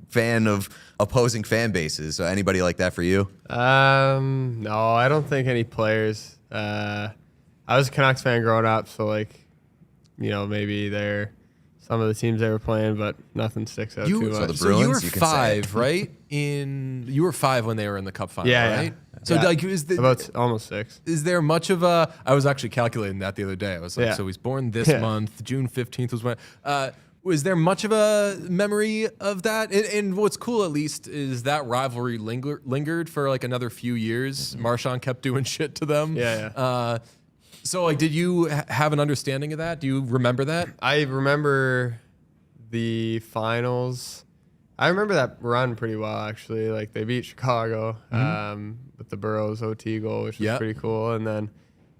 fan of opposing fan bases. So anybody like that for you? No, I don't think any players. I was a Canucks fan growing up, so maybe they're some of the teams they were playing, but nothing sticks out too much. So the Bruins, you were 5, right? You were 5 when they were in the Cup final, right? Yeah. So about almost 6. Is there much of a? I was actually calculating that the other day. I was so he's born this month. June 15th was when. Was there much of a memory of that? And what's cool, at least, is that rivalry lingered for another few years. Marchand kept doing shit to them. So, did you have an understanding of that? Do you remember that? I remember the finals. I remember that run pretty well, actually. They beat Chicago with the Burrows OT goal, which was pretty cool. And then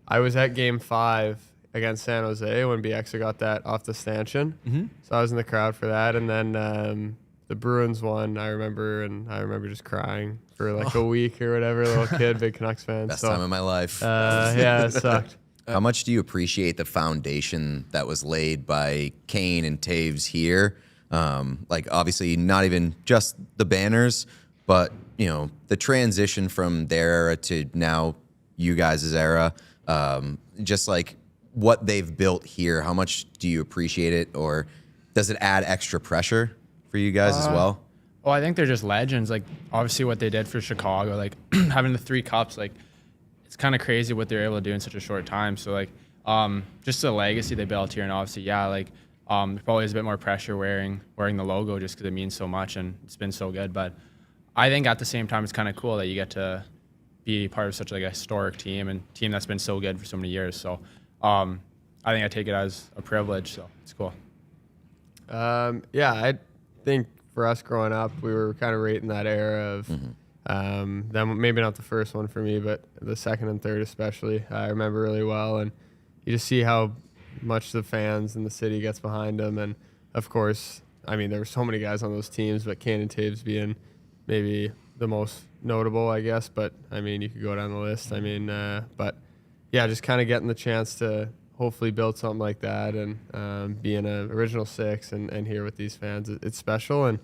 I was at Game 5 against San Jose when BX got that off the stanchion. So I was in the crowd for that. And then the Bruins won, I remember just crying for a week or whatever. Little kid, big Canucks fan. Best time of my life. It sucked. How much do you appreciate the foundation that was laid by Kane and Taves here? Obviously not even just the banners, but the transition from their era to now you guys' era, just like what they've built here, how much do you appreciate it, or does it add extra pressure for you guys as well? Well, I think they're just legends. Like, obviously what they did for Chicago, like having the 3 cups, like it's kind of crazy what they're able to do in such a short time. So like, just the legacy they built here, and obviously, there probably is a bit more pressure wearing the logo just because it means so much and it's been so good. But I think at the same time, it's kind of cool that you get to be part of such like a historic team and team that's been so good for so many years. So I think I take it as a privilege. So it's cool. I think for us growing up, we were kind of right in that era of then maybe not the first one for me, but the second and third especially. I remember really well, and you just see how much the fans in the city gets behind them. And of course, I mean, there were so many guys on those teams, but Cannon Taves being maybe the most notable, I guess. But I mean, you could go down the list. I mean, just kind of getting the chance to hopefully build something like that and be in an original 6 and here with these fans, it's special. And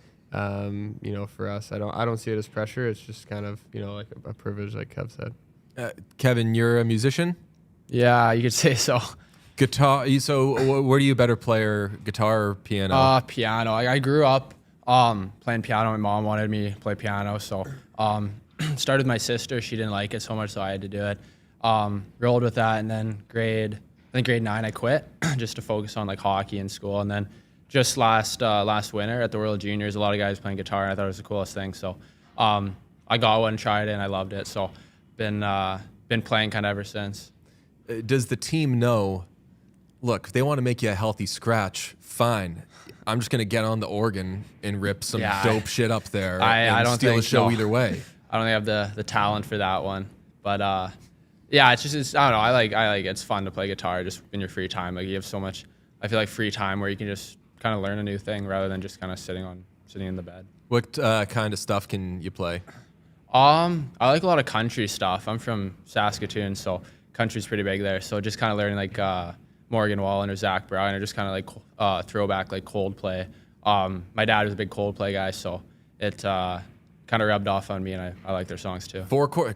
for us, I don't see it as pressure. It's just kind of like a privilege, like Kev said. Kevin, you're a musician? Yeah, you could say so. Guitar. So where do you better player, guitar or piano? Piano. I grew up playing piano. My mom wanted me to play piano, so started with my sister. She didn't like it so much, so I had to do it. Rolled with that, and then grade 9 I quit just to focus on like hockey in school. And then just last winter at the World Juniors, a lot of guys playing guitar, and I thought it was the coolest thing. So I got one, tried it, and I loved it. So been playing kind of ever since. Does the team know, look, if they want to make you a healthy scratch, fine. I'm just going to get on the organ and rip some dope shit up there I don't steal think a show so. either way. I don't think I have the talent for that one. But I don't know. I like it's fun to play guitar just in your free time. Like, you have so much, I feel like, free time where you can just kind of learn a new thing rather than just kind of sitting in the bed. What kind of stuff can you play? I like a lot of country stuff. I'm from Saskatoon, so country's pretty big there. So just kind of learning like Morgan Wallen or Zach Brown, or just kind of like throwback like Coldplay. My dad was a big Coldplay guy, so it kind of rubbed off on me, and I like their songs too.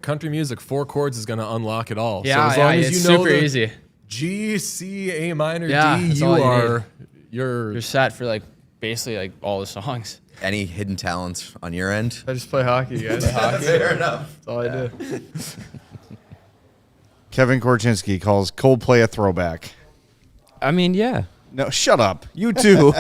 Country music, 4 chords is going to unlock it all. Yeah, so as long as it's you know super easy. G, C, A minor, D, you're set for like basically like all the songs. Any hidden talents on your end? I just play hockey, guys. Fair enough. That's all I do. Kevin Korchinski calls Coldplay a throwback. I mean, yeah. No, shut up. You too.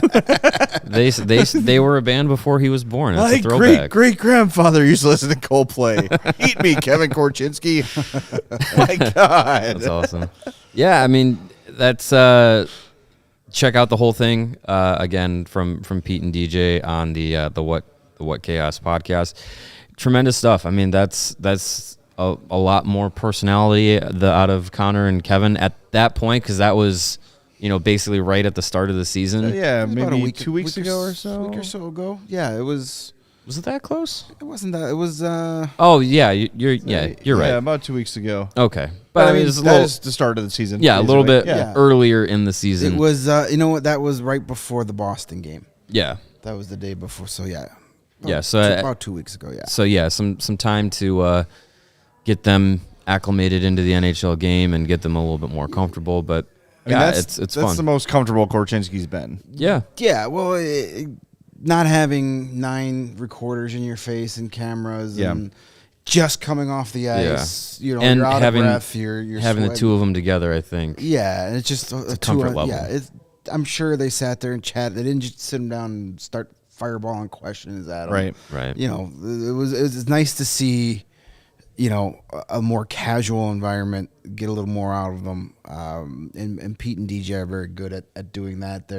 They were a band before he was born. That's My a throwback. great grandfather used to listen to Coldplay. Eat me, Kevin Korchinski. My God. That's awesome. Yeah, I mean, that's check out the whole thing again from Pete and DJ on the What Chaos podcast. Tremendous stuff. I mean, that's a lot more personality out of Connor and Kevin at that point, because that was basically right at the start of the season. Yeah, maybe about a week, 2 weeks ago or so. A week or so ago. Yeah, it was. Was it that close? It wasn't that. It was. Oh yeah, you're right. Yeah, about 2 weeks ago. Okay, But I mean, it's a that little, is the start of the season. yeah, a little bit Yeah. earlier in the season. It was. You know what? That was right before the Boston game. Yeah, That was the day before. So yeah. Yeah, so about 2 weeks ago. Yeah. so yeah, some time to get them acclimated into the NHL game and get them a little bit more comfortable. But I mean, yeah, that's it's that's fun. the most comfortable Korchinski's been. Yeah, Yeah. Well, not having 9 recorders in your face and cameras Yeah. and just coming off the ice. You know, and you're out having of breath. You're having the sweating. two of them together, I think. Yeah, and it's just a comfort two, level. Yeah, I'm sure they sat there and chatted. They didn't just sit them down and start fireballing questions at them. Right. You know, it was nice to see, a more casual environment, get a little more out of them. And Pete and DJ are very good at doing that.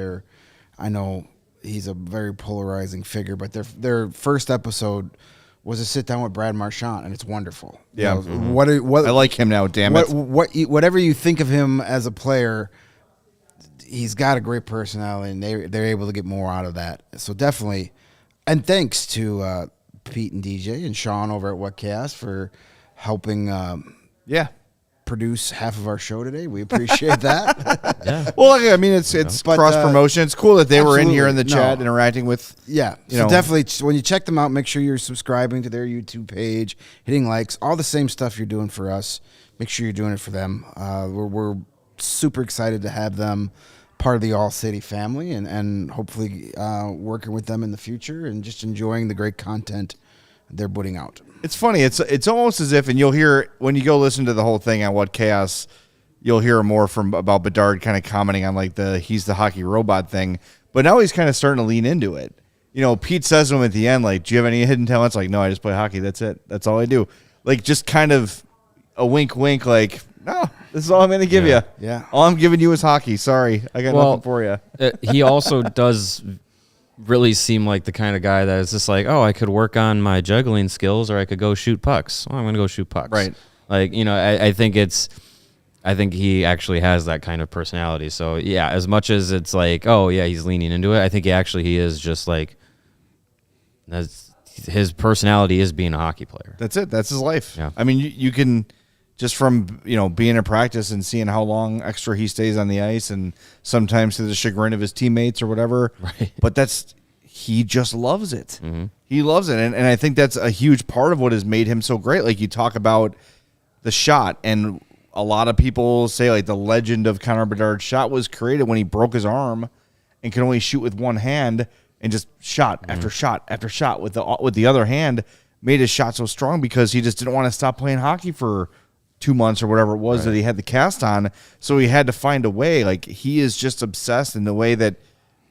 I know he's a very polarizing figure, but their first episode was a sit down with Brad Marchand, and it's wonderful. Yeah. What I like him now, damn it. Whatever you think of him as a player, he's got a great personality, and they're able to get more out of that. So definitely, and thanks to Pete and DJ and Sean over at What Chaos for helping produce half of our show today. We appreciate that. Yeah. Well, I mean, it's But, cross promotion. It's cool that they were in here in the absolutely. chat interacting with. Yeah, You so know. definitely when you check them out, make sure you're subscribing to their YouTube page, hitting likes, all the same stuff you're doing for us. Make sure you're doing it for them. We're super excited to have them part of the All City family, and hopefully working with them in the future and just enjoying the great content they're putting out. It's funny. It's almost as if, and you'll hear when you go listen to the whole thing on What Chaos, you'll hear more about Bedard kind of commenting on like he's the hockey robot thing. But now he's kind of starting to lean into it. You know, Pete says to him at the end, like, "Do you have any hidden talents?" Like, "No, I just play hockey. That's it. That's all I do." Like, just kind of a wink, wink. Like, "No, this is all I'm going to give you. Yeah. All I'm giving you is hockey. Sorry, I got nothing for you." He also does really seem like the kind of guy that is just like, oh, I could work on my juggling skills, or I could go shoot pucks. Well, I'm going to go shoot pucks. Right. Like, you know, I think he actually has that kind of personality. So yeah, as much as it's like, oh yeah, he's leaning into it, I think he is just like, his personality is being a hockey player. That's it. That's his life. Yeah. I mean, you can just from being in practice and seeing how long extra he stays on the ice, and sometimes to the chagrin of his teammates or whatever. Right. But he just loves it. Mm-hmm. He loves it, and I think that's a huge part of what has made him so great. Like, you talk about the shot, and a lot of people say like the legend of Connor Bedard's shot was created when he broke his arm and could only shoot with one hand, and just shot after shot after shot with the other hand, made his shot so strong because he just didn't want to stop playing hockey for 2 months or whatever it was that he had the cast on. So he had to find a way. Like, he is just obsessed in the way that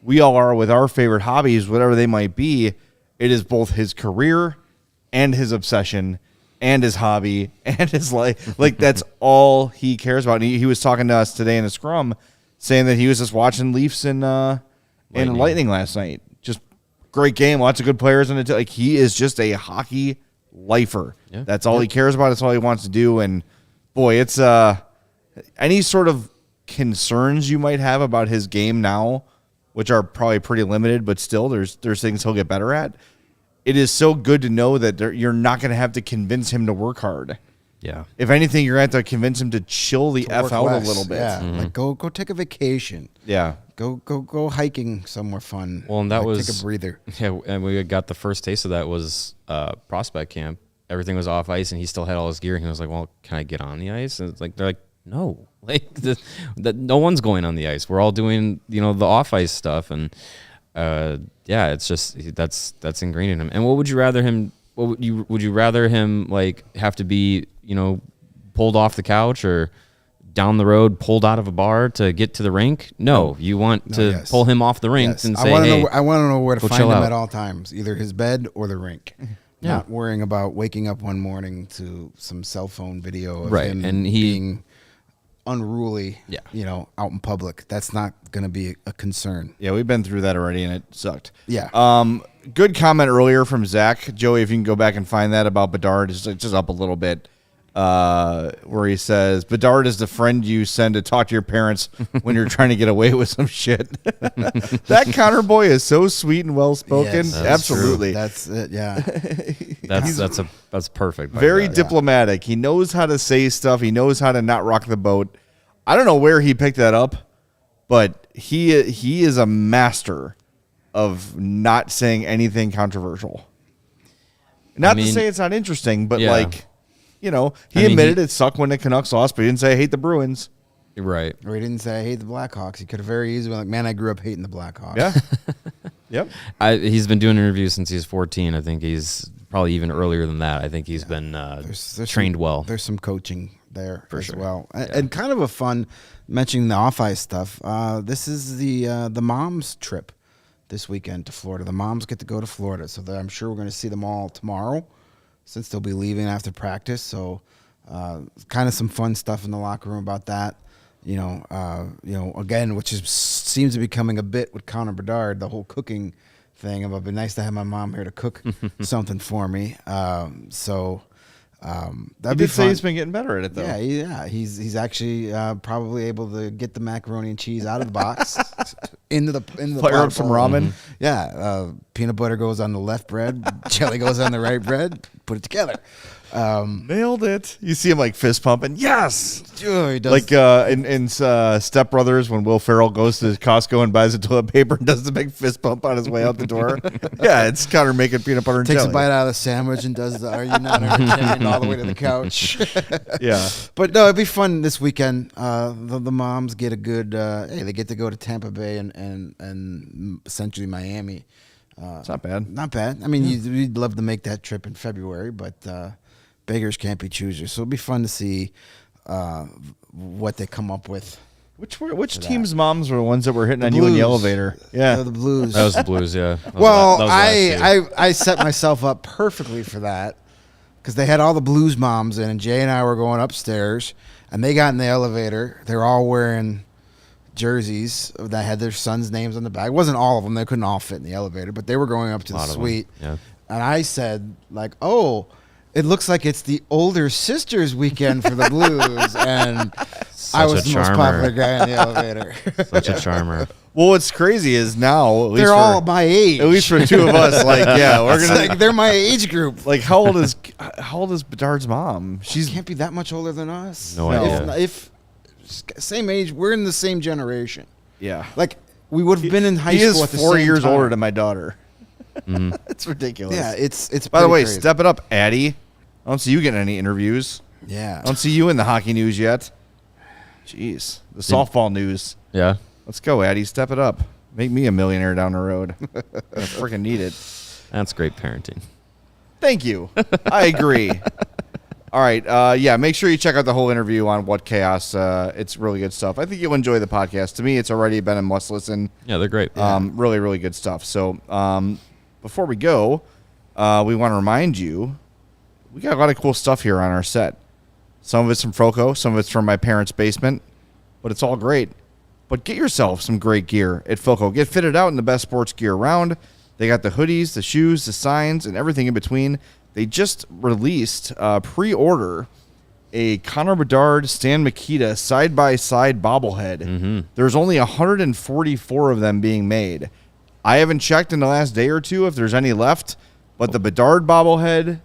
we all are with our favorite hobbies, whatever they might be. It is both his career and his obsession and his hobby and his life. Like, that's all he cares about. And he was talking to us today in a scrum saying that he was just watching Leafs and Lightning last night. Just great game. Lots of good players in it. Like, he is just a hockey lifer. Yeah. That's all he cares about. That's all he wants to do. And boy, it's any sort of concerns you might have about his game now, which are probably pretty limited, but still there's things he'll get better at. It is so good to know that you're not going to have to convince him to work hard. Yeah. If anything, you're going to have to convince him to chill the F Work out less. a little bit. Yeah, like go take a vacation. Yeah. Go hiking somewhere fun. Well, and that was take a breather. Yeah, and we got the first taste of that was prospect camp. Everything was off ice, and he still had all his gear. And he was like, "Well, can I get on the ice?" And it's like they're like, "No, like no one's going on the ice. We're all doing the off ice stuff." And yeah, it's just that's ingrained in him. And what would you rather him? Would you rather him like have to be pulled off the couch or down the road pulled out of a bar to get to the rink? No, you want to pull him off the rink and say, "Hey, I want to know where to find him out at all times, either his bed or the rink." Yeah. Not worrying about waking up one morning to some cell phone video of Right, him and being unruly, Yeah. out in public. That's not going to be a concern. Yeah, we've been through that already, and it sucked. Yeah. Good comment earlier from Zach. Joey, if you can go back and find that about Bedard, it's just up a little bit, where he says, Bedard is the friend you send to talk to your parents when you're trying to get away with some shit. That Connor boy is so sweet and well-spoken. Yes, that's Absolutely. That's it. Yeah. that's perfect." by Very that. diplomatic. He knows how to say stuff. He knows how to not rock the boat. I don't know where he picked that up, but he is a master of not saying anything controversial. Not to say it's not interesting, but yeah. he admitted it sucked when the Canucks lost, but he didn't say I hate the Bruins. Right. Or he didn't say I hate the Blackhawks. He could have very easily been like, man, I grew up hating the Blackhawks. Yeah. Yep. He's been doing interviews since he's 14. I think he's probably even earlier than that. I think he's been trained well. There's some coaching there For as sure. well. And kind of a fun, mentioning the off-ice stuff, this is the moms trip this weekend to Florida. The moms get to go to Florida, so I'm sure we're going to see them all tomorrow since they'll be leaving after practice. So kind of some fun stuff in the locker room about that. Again, which seems to be becoming a bit with Connor Bedard, the whole cooking thing. It'd be nice to have my mom here to cook something for me. That'd He be did say fun. he's been getting better at it, though. Yeah. He's actually probably able to get the macaroni and cheese out of the box into the Fire up some ramen. Yeah, peanut butter goes on the left bread, jelly goes on the right bread. put it together. Nailed it. You see him like fist pumping. Yes. He does. Like in Step Brothers when Will Ferrell goes to Costco and buys the toilet paper and does the big fist pump on his way out the door. Yeah, it's Connor making peanut butter and takes jelly. a bite out of the sandwich and does the "Are you not entertained?" all the way to the couch. Yeah, but no, it'd be fun this weekend. The moms get a good. They get to go to Tampa Bay and essentially Miami. It's not bad. Not bad. I mean, you'd love to make that trip in February, but beggars can't be choosers. So it'll be fun to see what they come up with. Which team's moms were the ones that were hitting on you in the elevator? Yeah, the Blues. That was the Blues. Yeah. I set myself up perfectly for that because they had all the Blues moms in, and Jay and I were going upstairs, and they got in the elevator. They were all wearing jerseys that had their sons' names on the back. It wasn't all of them; they couldn't all fit in the elevator, but they were going up to the suite. Yeah. And I said, like, "Oh, it looks like it's the older sisters' weekend for the Blues," and I was the most popular guy in the elevator. Such a charmer. Well, what's crazy is now at least they're all my age. At least for two of us, like we're gonna. Like, they're my age group. Like how old is Bedard's mom? She can't be that much older than us. No idea. If same age, we're in the same generation. Yeah, like we would have been in high he school. He at is the 4 same years time. older than my daughter. Mm-hmm. It's ridiculous. Yeah, it's. By the way, crazy. step it up, Addie. I don't see you getting any interviews. Yeah, I don't see you in the hockey news yet. Jeez, the softball news. Yeah, let's go, Addie. Step it up. Make me a millionaire down the road. I freaking need it. That's great parenting. Thank you. I agree. All right. Make sure you check out the whole interview on What Chaos. It's really good stuff. I think you'll enjoy the podcast. To me, it's already been a must listen. Yeah, they're great. Really, really good stuff. So before we go, we want to remind you, we got a lot of cool stuff here on our set. Some of it's from FOCO. Some of it's from my parents' basement. But it's all great. But get yourself some great gear at FOCO. Get fitted out in the best sports gear around. They got the hoodies, the shoes, the signs, and everything in between. They just released pre-order a Connor Bedard, Stan Mikita side-by-side bobblehead. Mm-hmm. There's only 144 of them being made. I haven't checked in the last day or two if there's any left, but the Bedard bobblehead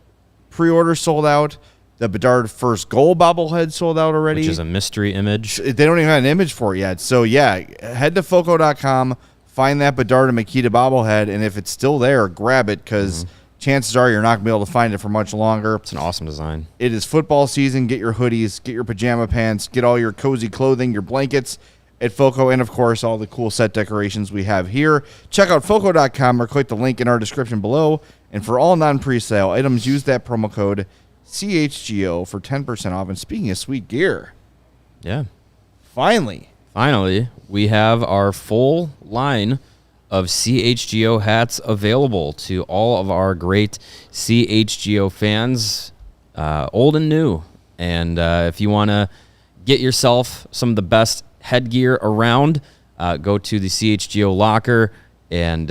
pre-order sold out. The Bedard first goal bobblehead sold out already. Which is a mystery image. They don't even have an image for it yet. So, head to FOCO.com, find that Bedard and Mikita bobblehead, and if it's still there, grab it because chances are you're not going to be able to find it for much longer. It's an awesome design. It is football season. Get your hoodies, get your pajama pants, get all your cozy clothing, your blankets at FOCO, and, of course, all the cool set decorations we have here. Check out FOCO.com or click the link in our description below. And for all non-presale items, use that promo code CHGO for 10% off. And speaking of sweet gear, finally, we have our full line of CHGO hats available to all of our great CHGO fans, old and new. And if you want to get yourself some of the best headgear around, go to the CHGO locker and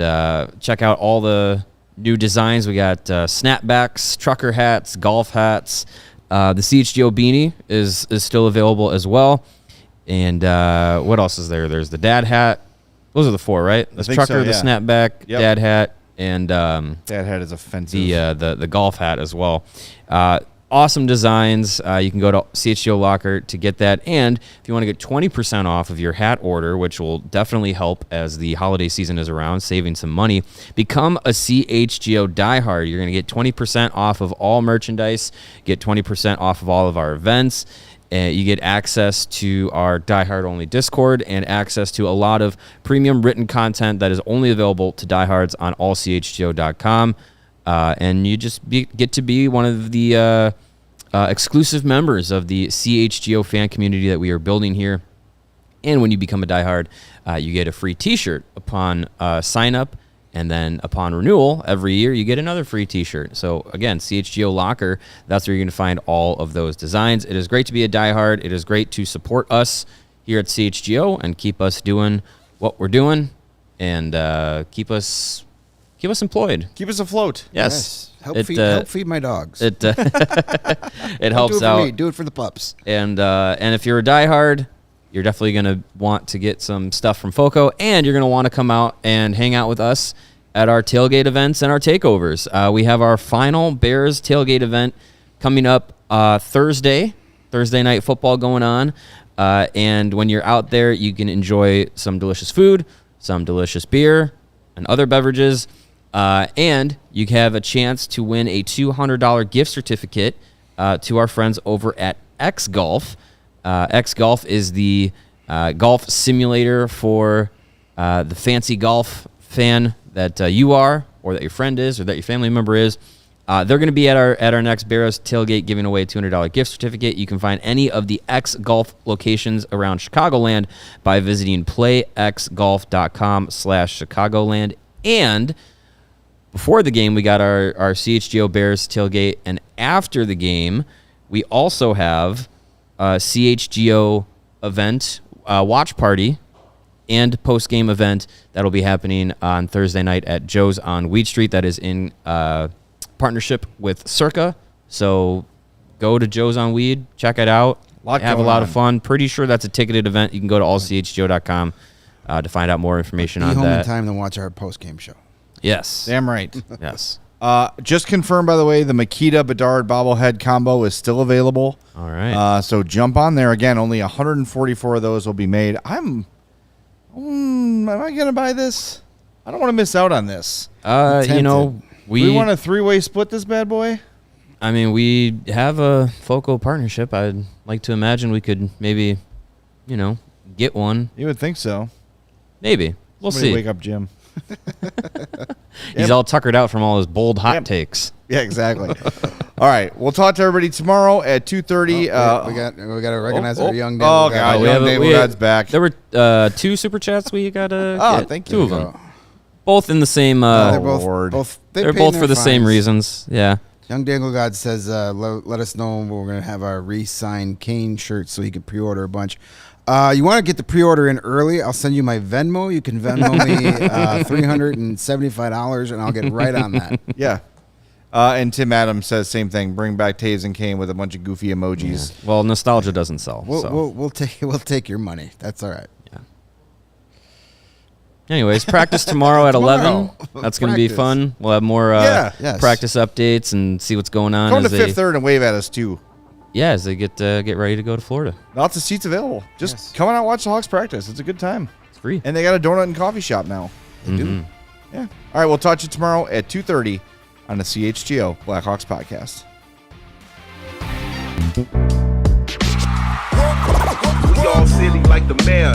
check out all the new designs. We got snapbacks, trucker hats, golf hats. The CHGO beanie is still available as well. And what else is there? There's the dad hat. Those are the four, right? The trucker, the snapback, dad hat, and dad hat is offensive. The golf hat as well. Awesome designs. You can go to CHGO Locker to get that. And if you want to get 20% off of your hat order, which will definitely help as the holiday season is around, saving some money, become a CHGO diehard. You're going to get 20% off of all merchandise, get 20% off of all of our events. You get access to our diehard only Discord and access to a lot of premium written content that is only available to diehards on allchgo.com. And you just get to be one of the exclusive members of the CHGO fan community that we are building here. And when you become a diehard, you get a free t-shirt upon sign up. And then upon renewal, every year, you get another free t-shirt. So again, CHGO Locker, that's where you're going to find all of those designs. It is great to be a diehard. It is great to support us here at CHGO and keep us doing what we're doing and keep us employed. Keep us afloat. Yes. Help feed my dogs. It helps do it for out. me. Do it for the pups. And if you're a diehard, you're definitely going to want to get some stuff from FOCO, and you're going to want to come out and hang out with us at our tailgate events and our takeovers. We have our final Bears tailgate event coming up Thursday night football going on. And when you're out there, you can enjoy some delicious food, some delicious beer, and other beverages. And you have a chance to win a $200 gift certificate to our friends over at X Golf. X Golf is the golf simulator for the fancy golf fan that you are, or that your friend is, or that your family member is. They're going to be at our next Bears tailgate giving away a $200 gift certificate. You can find any of the X Golf locations around Chicagoland by visiting playxgolf.com/Chicagoland. And before the game, we got our CHGO Bears tailgate, and after the game, we also have a CHGO event, watch party, and post-game event that'll be happening on Thursday night at Joe's on Weed Street. That is in partnership with Circa. So go to Joe's on Weed, check it out, have a lot of fun. Pretty sure that's a ticketed event. You can go to allchgo.com to find out more information on Be home that. in time to watch our post-game show. Yes. Damn right. Yes. Just confirmed, by the way, the Makita Bedard bobblehead combo is still available. All right. So jump on there. Again, only 144 of those will be made. Am I going to buy this? I don't want to miss out on this. We want a three-way split this bad boy? I mean, we have a FOCO partnership. I'd like to imagine we could maybe, get one. You would think so. Maybe. We'll see. Wake up, Jim. He's all tuckered out from all his bold hot takes. Yeah, exactly. All right, we'll talk to everybody tomorrow at 2:30. We got to recognize our young Dave. Oh God, young Dave God's back. There were 2 super chats we got to get. Thank you. 2 of them, Oh. both in the same. They're they're both for the same reasons. Yeah. Young Dangle God says, let us know when we're going to have our re-signed Kane shirts so he can pre-order a bunch. You want to get the pre-order in early? I'll send you my Venmo. You can Venmo me $375, and I'll get right on that. Yeah. And Tim Adams says same thing. Bring back Taves and Kane with a bunch of goofy emojis. Yeah. Well, nostalgia doesn't sell. We'll take your money. That's all right. Yeah. Anyways, practice tomorrow at 11. That's going to be fun. We'll have more practice updates and see what's going on. Come to Fifth Third and wave at us too. Yeah, as they get ready to go to Florida. Lots of seats available. Just come on out and watch the Hawks practice. It's a good time. It's free. And they got a donut and coffee shop now. They do. Yeah. All right, we'll talk to you tomorrow at 2:30 on the CHGO Blackhawks podcast. We all silly like the mayor.